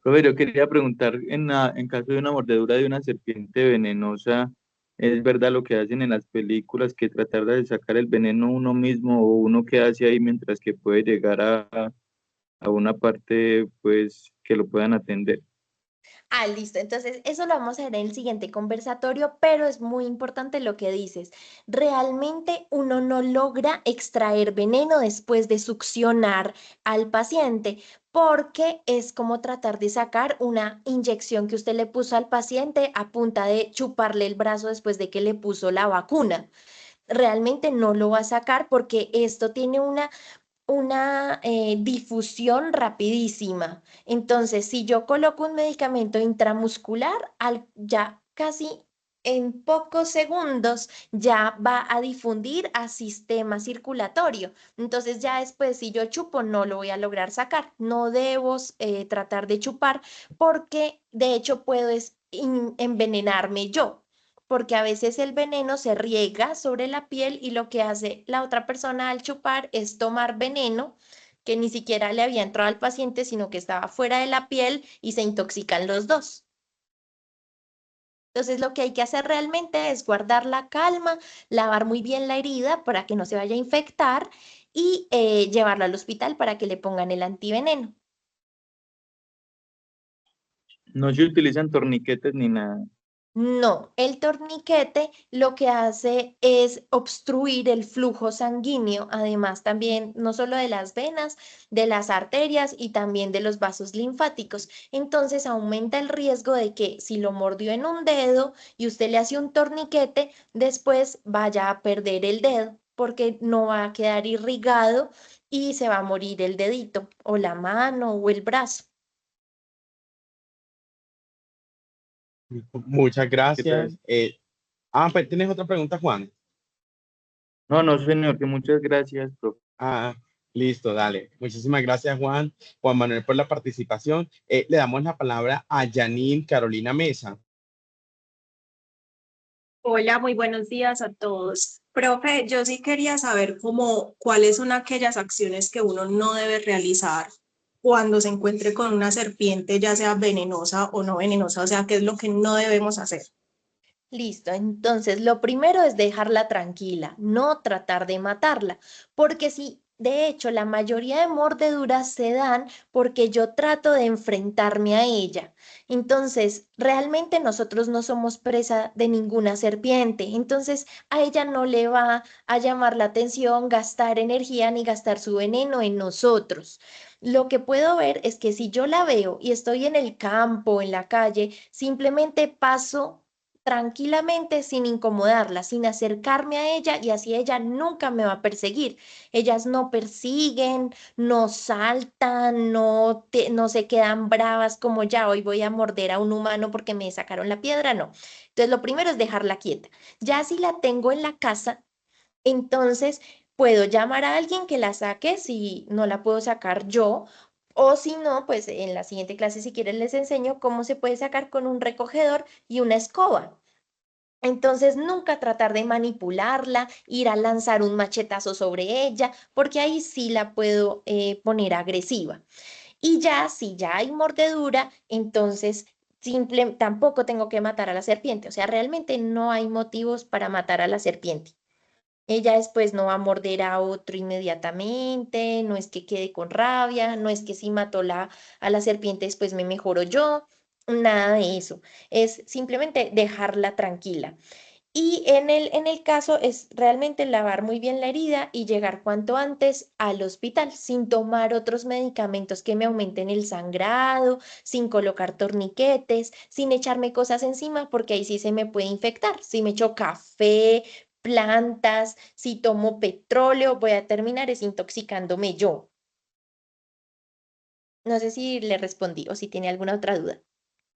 Profe, yo quería preguntar, en caso de una mordedura de una serpiente venenosa, ¿es verdad lo que hacen en las películas, que tratar de sacar el veneno uno mismo o uno que hace ahí mientras que puede llegar a una parte, pues, que lo puedan atender? Ah, listo. Entonces, eso lo vamos a ver en el siguiente conversatorio, pero es muy importante lo que dices. Realmente uno no logra extraer veneno después de succionar al paciente, porque es como tratar de sacar una inyección que usted le puso al paciente a punta de chuparle el brazo después de que le puso la vacuna. Realmente no lo va a sacar porque esto tiene una difusión rapidísima. Entonces, si yo coloco un medicamento intramuscular, ya casi en pocos segundos ya va a difundir a sistema circulatorio. Entonces, ya después, si yo chupo, no lo voy a lograr sacar. No debo tratar de chupar porque de hecho puedo envenenarme yo, porque a veces el veneno se riega sobre la piel y lo que hace la otra persona al chupar es tomar veneno que ni siquiera le había entrado al paciente, sino que estaba fuera de la piel y se intoxican los dos. Entonces, lo que hay que hacer realmente es guardar la calma, lavar muy bien la herida para que no se vaya a infectar y llevarlo al hospital para que le pongan el antiveneno. No se utilizan torniquetes ni nada. No, el torniquete lo que hace es obstruir el flujo sanguíneo, además también no solo de las venas, de las arterias y también de los vasos linfáticos. Entonces aumenta el riesgo de que si lo mordió en un dedo y usted le hace un torniquete, después vaya a perder el dedo porque no va a quedar irrigado y se va a morir el dedito o la mano o el brazo. Muchas ¿Qué tal? gracias. Pues tienes otra pregunta, Juan. No, no, señor, que muchas gracias, profe. Ah, listo, dale. Muchísimas gracias, Juan Manuel, por la participación. Le damos la palabra a Janine Carolina Mesa. Hola, muy buenos días a todos. Profe, yo sí quería saber cuáles son aquellas acciones que uno no debe realizar cuando se encuentre con una serpiente, ya sea venenosa o no venenosa, o sea, qué es lo que no debemos hacer. Listo, entonces lo primero es dejarla tranquila, no tratar de matarla, porque si de hecho la mayoría de mordeduras se dan porque yo trato de enfrentarme a ella. Entonces, realmente nosotros no somos presa de ninguna serpiente, entonces a ella no le va a llamar la atención gastar energía ni gastar su veneno en nosotros. Lo que puedo ver es que si yo la veo y estoy en el campo, en la calle, simplemente paso tranquilamente sin incomodarla, sin acercarme a ella y así ella nunca me va a perseguir. Ellas no persiguen, no saltan, no se quedan bravas como ya hoy voy a morder a un humano porque me sacaron la piedra, no. Entonces lo primero es dejarla quieta. Ya si la tengo en la casa, entonces puedo llamar a alguien que la saque si no la puedo sacar yo. O si no, pues en la siguiente clase, si quieren, les enseño cómo se puede sacar con un recogedor y una escoba. Entonces, nunca tratar de manipularla, ir a lanzar un machetazo sobre ella, porque ahí sí la puedo poner agresiva. Y ya, si ya hay mordedura, entonces tampoco tengo que matar a la serpiente. O sea, realmente no hay motivos para matar a la serpiente. Ella después no va a morder a otro inmediatamente, no es que quede con rabia, no es que si mató a la serpiente después me mejoro yo, nada de eso. Es simplemente dejarla tranquila. Y en el caso es realmente lavar muy bien la herida y llegar cuanto antes al hospital sin tomar otros medicamentos que me aumenten el sangrado, sin colocar torniquetes, sin echarme cosas encima porque ahí sí se me puede infectar. Si me echo café, plantas, si tomo petróleo, voy a terminar desintoxicándome yo. No sé si le respondí o si tiene alguna otra duda.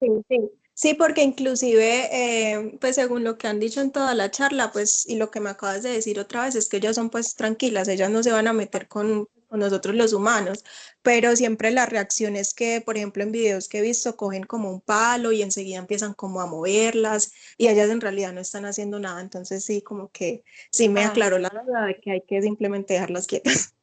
Sí, sí. Sí, porque inclusive, pues según lo que han dicho en toda la charla, pues, y lo que me acabas de decir otra vez, es que ellas son pues tranquilas, ellas no se van a meter con nosotros los humanos, pero siempre la reacción es que, por ejemplo, en videos que he visto, cogen como un palo y enseguida empiezan como a moverlas y ellas en realidad no están haciendo nada, entonces sí, como que sí me Ah, aclaró la duda de que hay que simplemente dejarlas quietas.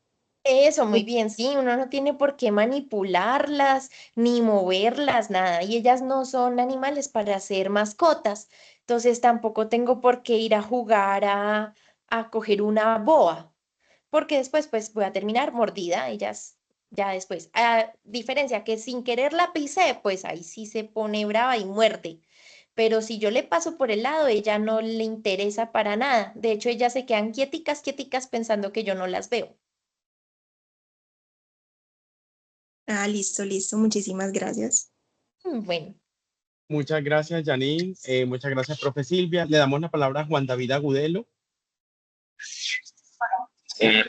Eso, muy bien, sí, uno no tiene por qué manipularlas ni moverlas, nada, y ellas no son animales para ser mascotas, entonces tampoco tengo por qué ir a jugar a coger una boa, porque después pues voy a terminar mordida, ellas ya después, a diferencia que sin querer la pisé, pues ahí sí se pone brava y muerde, pero si yo le paso por el lado, ella no le interesa para nada, de hecho ellas se quedan quieticas, quieticas pensando que yo no las veo. Ah, listo, listo. Muchísimas gracias. Bueno. Muchas gracias, Janine. Muchas gracias, profe Silvia. Le damos la palabra a Juan David Agudelo.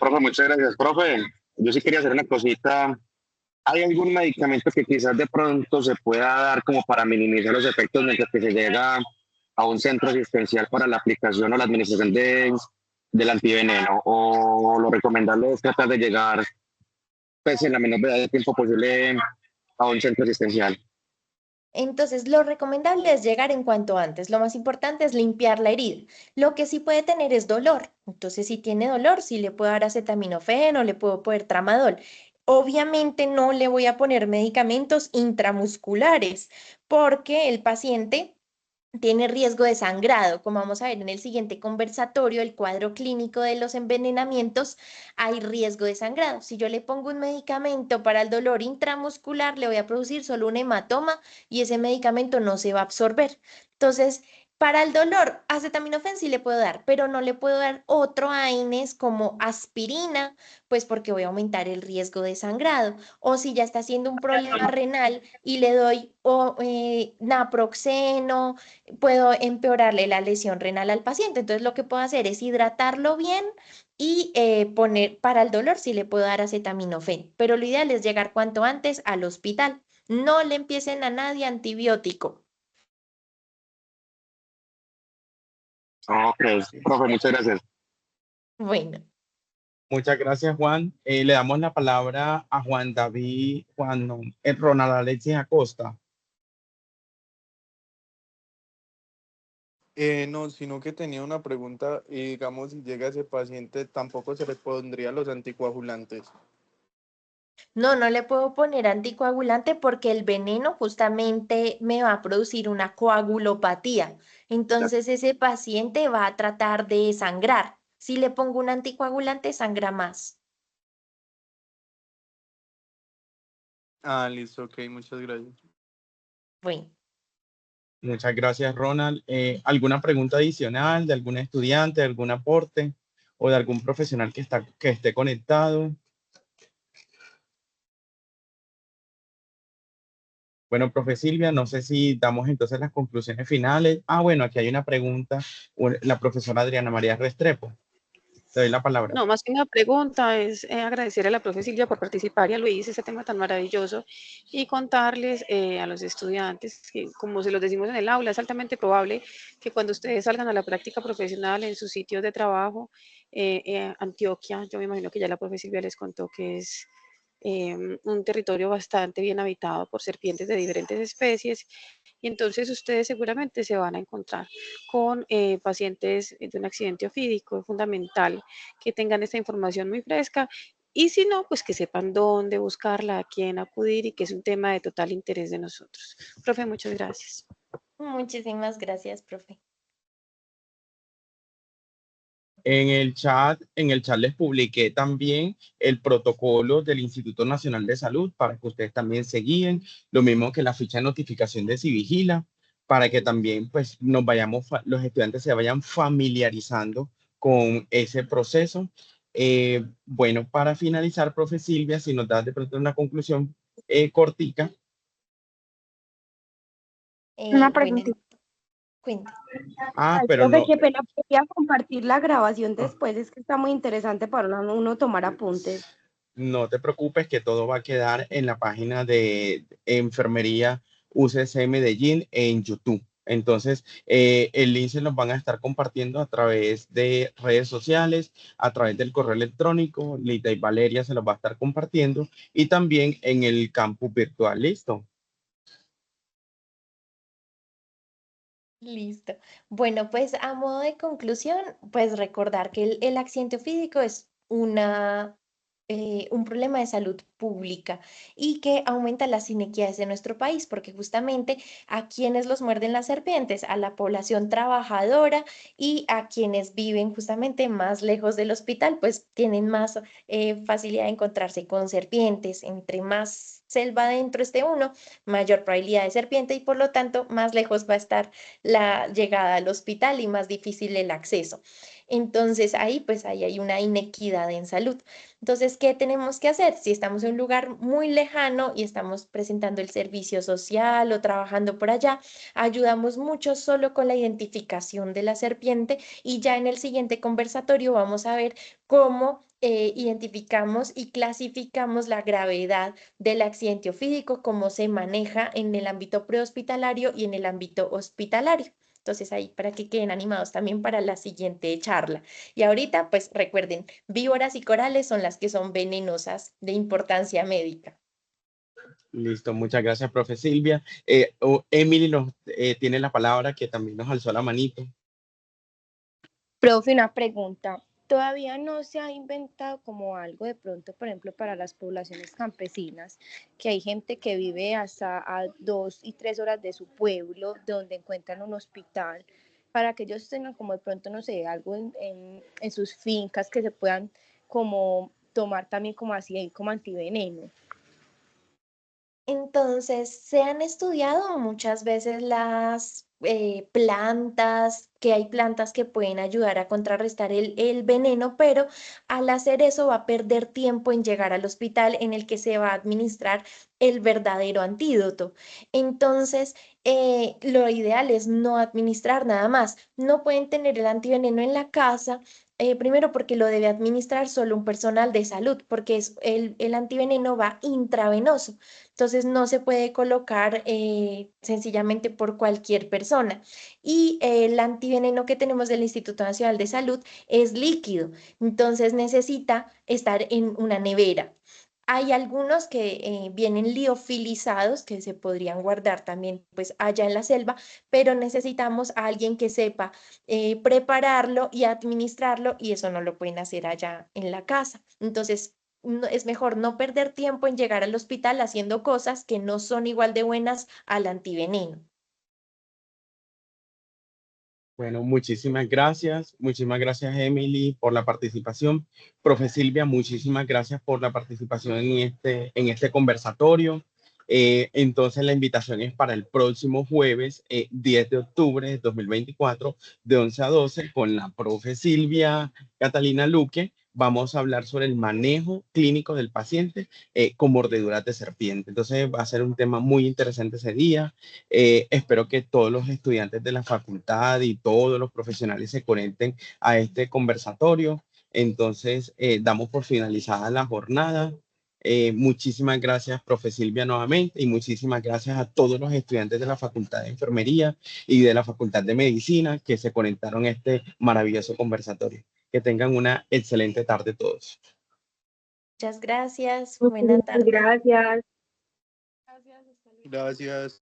Profe, muchas gracias, profe. Yo sí quería hacer una cosita. ¿Hay algún medicamento que quizás de pronto se pueda dar como para minimizar los efectos mientras que se llega a un centro asistencial para la aplicación o la administración del antiveneno? ¿O lo recomendable es tratar de llegar pues, en la menor brevedad de tiempo posible a un centro asistencial? Entonces, lo recomendable es llegar en cuanto antes. Lo más importante es limpiar la herida. Lo que sí puede tener es dolor. Entonces, si tiene dolor, sí le puedo dar acetaminofén o le puedo poner tramadol. Obviamente no le voy a poner medicamentos intramusculares porque el paciente tiene riesgo de sangrado. Como vamos a ver en el siguiente conversatorio, el cuadro clínico de los envenenamientos, hay riesgo de sangrado. Si yo le pongo un medicamento para el dolor intramuscular, le voy a producir solo un hematoma y ese medicamento no se va a absorber. Entonces, para el dolor, acetaminofén sí le puedo dar, pero no le puedo dar otro AINES como aspirina, pues porque voy a aumentar el riesgo de sangrado. O si ya está haciendo un problema renal y le doy naproxeno, puedo empeorarle la lesión renal al paciente. Entonces, lo que puedo hacer es hidratarlo bien y poner para el dolor si le puedo dar acetaminofén. Pero lo ideal es llegar cuanto antes al hospital. No le empiecen a nadie antibiótico. Ok, profe, muchas gracias. Bueno, Muchas gracias, Juan. Le damos la palabra a Juan David, Juan, no, Ronald Alexis Acosta. No, sino que tenía una pregunta y digamos, si llega ese paciente, tampoco se le pondría los anticoagulantes. no, no le puedo poner anticoagulante porque el veneno justamente me va a producir una coagulopatía. Entonces ese paciente va a tratar de sangrar. Si le pongo un anticoagulante, sangra más. Ah, listo, ok, muchas gracias. Bueno. Muchas gracias, Ronald. ¿Alguna pregunta adicional de algún estudiante, de algún aporte o de algún profesional que esté conectado? Bueno, profe Silvia, no sé si damos entonces las conclusiones finales. Ah, bueno, aquí hay una pregunta, la profesora Adriana María Restrepo. Te doy la palabra. No, más que una pregunta, es agradecer a la profe Silvia por participar y a Luis este tema tan maravilloso y contarles a los estudiantes que, como se los decimos en el aula, es altamente probable que cuando ustedes salgan a la práctica profesional en sus sitios de trabajo, Antioquia, yo me imagino que ya la profe Silvia les contó que es un territorio bastante bien habitado por serpientes de diferentes especies y entonces ustedes seguramente se van a encontrar con pacientes de un accidente ofídico. Es fundamental que tengan esta información muy fresca y si no, pues que sepan dónde buscarla, a quién acudir y que es un tema de total interés de nosotros. Profe, muchas gracias. Muchísimas gracias, profe. En el chat les publiqué también el protocolo del Instituto Nacional de Salud para que ustedes también se guíen, lo mismo que la ficha de notificación de Civigila, para que también pues los estudiantes se vayan familiarizando con ese proceso. Bueno, para finalizar, profe Silvia, si nos das de pronto una conclusión cortica. Una Bueno, preguntita. cuente. Ah, Ay, pero profe, no, qué pena, podría compartir la grabación después, es que está muy interesante para uno tomar apuntes. no te preocupes que todo va a quedar en la página de Enfermería UCC Medellín en YouTube. Entonces, el link se los van a estar compartiendo a través de redes sociales, a través del correo electrónico. Lita y Valeria se los va a estar compartiendo y también en el campus virtual. ¿Listo? Listo. Bueno, pues a modo de conclusión, pues recordar que el accidente ofídico es un problema de salud pública y que aumenta las inequidades de nuestro país, porque justamente a quienes los muerden las serpientes, a la población trabajadora y a quienes viven justamente más lejos del hospital, pues tienen más facilidad de encontrarse con serpientes. Entre más selva adentro esté uno, mayor probabilidad de serpiente y por lo tanto más lejos va a estar la llegada al hospital y más difícil el acceso. Entonces ahí pues ahí hay una inequidad en salud. Entonces, ¿qué tenemos que hacer? Si estamos en un lugar muy lejano y estamos presentando el servicio social o trabajando por allá, ayudamos mucho solo con la identificación de la serpiente y ya en el siguiente conversatorio vamos a ver cómo identificamos y clasificamos la gravedad del accidente ofídico, cómo se maneja en el ámbito prehospitalario y en el ámbito hospitalario. Entonces ahí para que queden animados también para la siguiente charla. Y ahorita, pues recuerden, víboras y corales son las que son venenosas de importancia médica. Listo, muchas gracias, profe Silvia. Emily nos tiene la palabra, que también nos alzó la manito. Profe, una pregunta. Todavía no se ha inventado como algo de pronto, por ejemplo, para las poblaciones campesinas, que hay gente que vive hasta a 2 y 3 horas de su pueblo, donde encuentran un hospital, para que ellos tengan como de pronto, no sé, algo en sus fincas que se puedan como tomar también como así, como antiveneno. Entonces, se han estudiado muchas veces las plantas, que hay plantas que pueden ayudar a contrarrestar el veneno, pero al hacer eso va a perder tiempo en llegar al hospital en el que se va a administrar el verdadero antídoto. Entonces, lo ideal es no administrar nada más. No pueden tener el antiveneno en la casa. Primero porque lo debe administrar solo un personal de salud, porque el antiveneno va intravenoso. Entonces no se puede colocar sencillamente por cualquier persona. Y el antiveneno que tenemos del Instituto Nacional de Salud es líquido, entonces necesita estar en una nevera. Hay algunos que vienen liofilizados que se podrían guardar también pues allá en la selva, pero necesitamos a alguien que sepa prepararlo y administrarlo y eso no lo pueden hacer allá en la casa. Entonces, es mejor no perder tiempo en llegar al hospital haciendo cosas que no son igual de buenas al antiveneno. Bueno, muchísimas gracias Emily por la participación. Profe Silvia, muchísimas gracias por la participación en este conversatorio. Entonces la invitación es para el próximo jueves, 10 de octubre de 2024, de 11 a 12, con la profe Silvia Catalina Luque. Vamos a hablar sobre el manejo clínico del paciente con mordeduras de serpiente. Entonces va a ser un tema muy interesante ese día. Espero que todos los estudiantes de la facultad y todos los profesionales se conecten a este conversatorio. Entonces, damos por finalizada la jornada. Muchísimas gracias, profe Silvia, nuevamente, y muchísimas gracias a todos los estudiantes de la Facultad de Enfermería y de la Facultad de Medicina que se conectaron a este maravilloso conversatorio. Que tengan una excelente tarde todos. Muchas gracias. Buena tarde. Gracias. Gracias.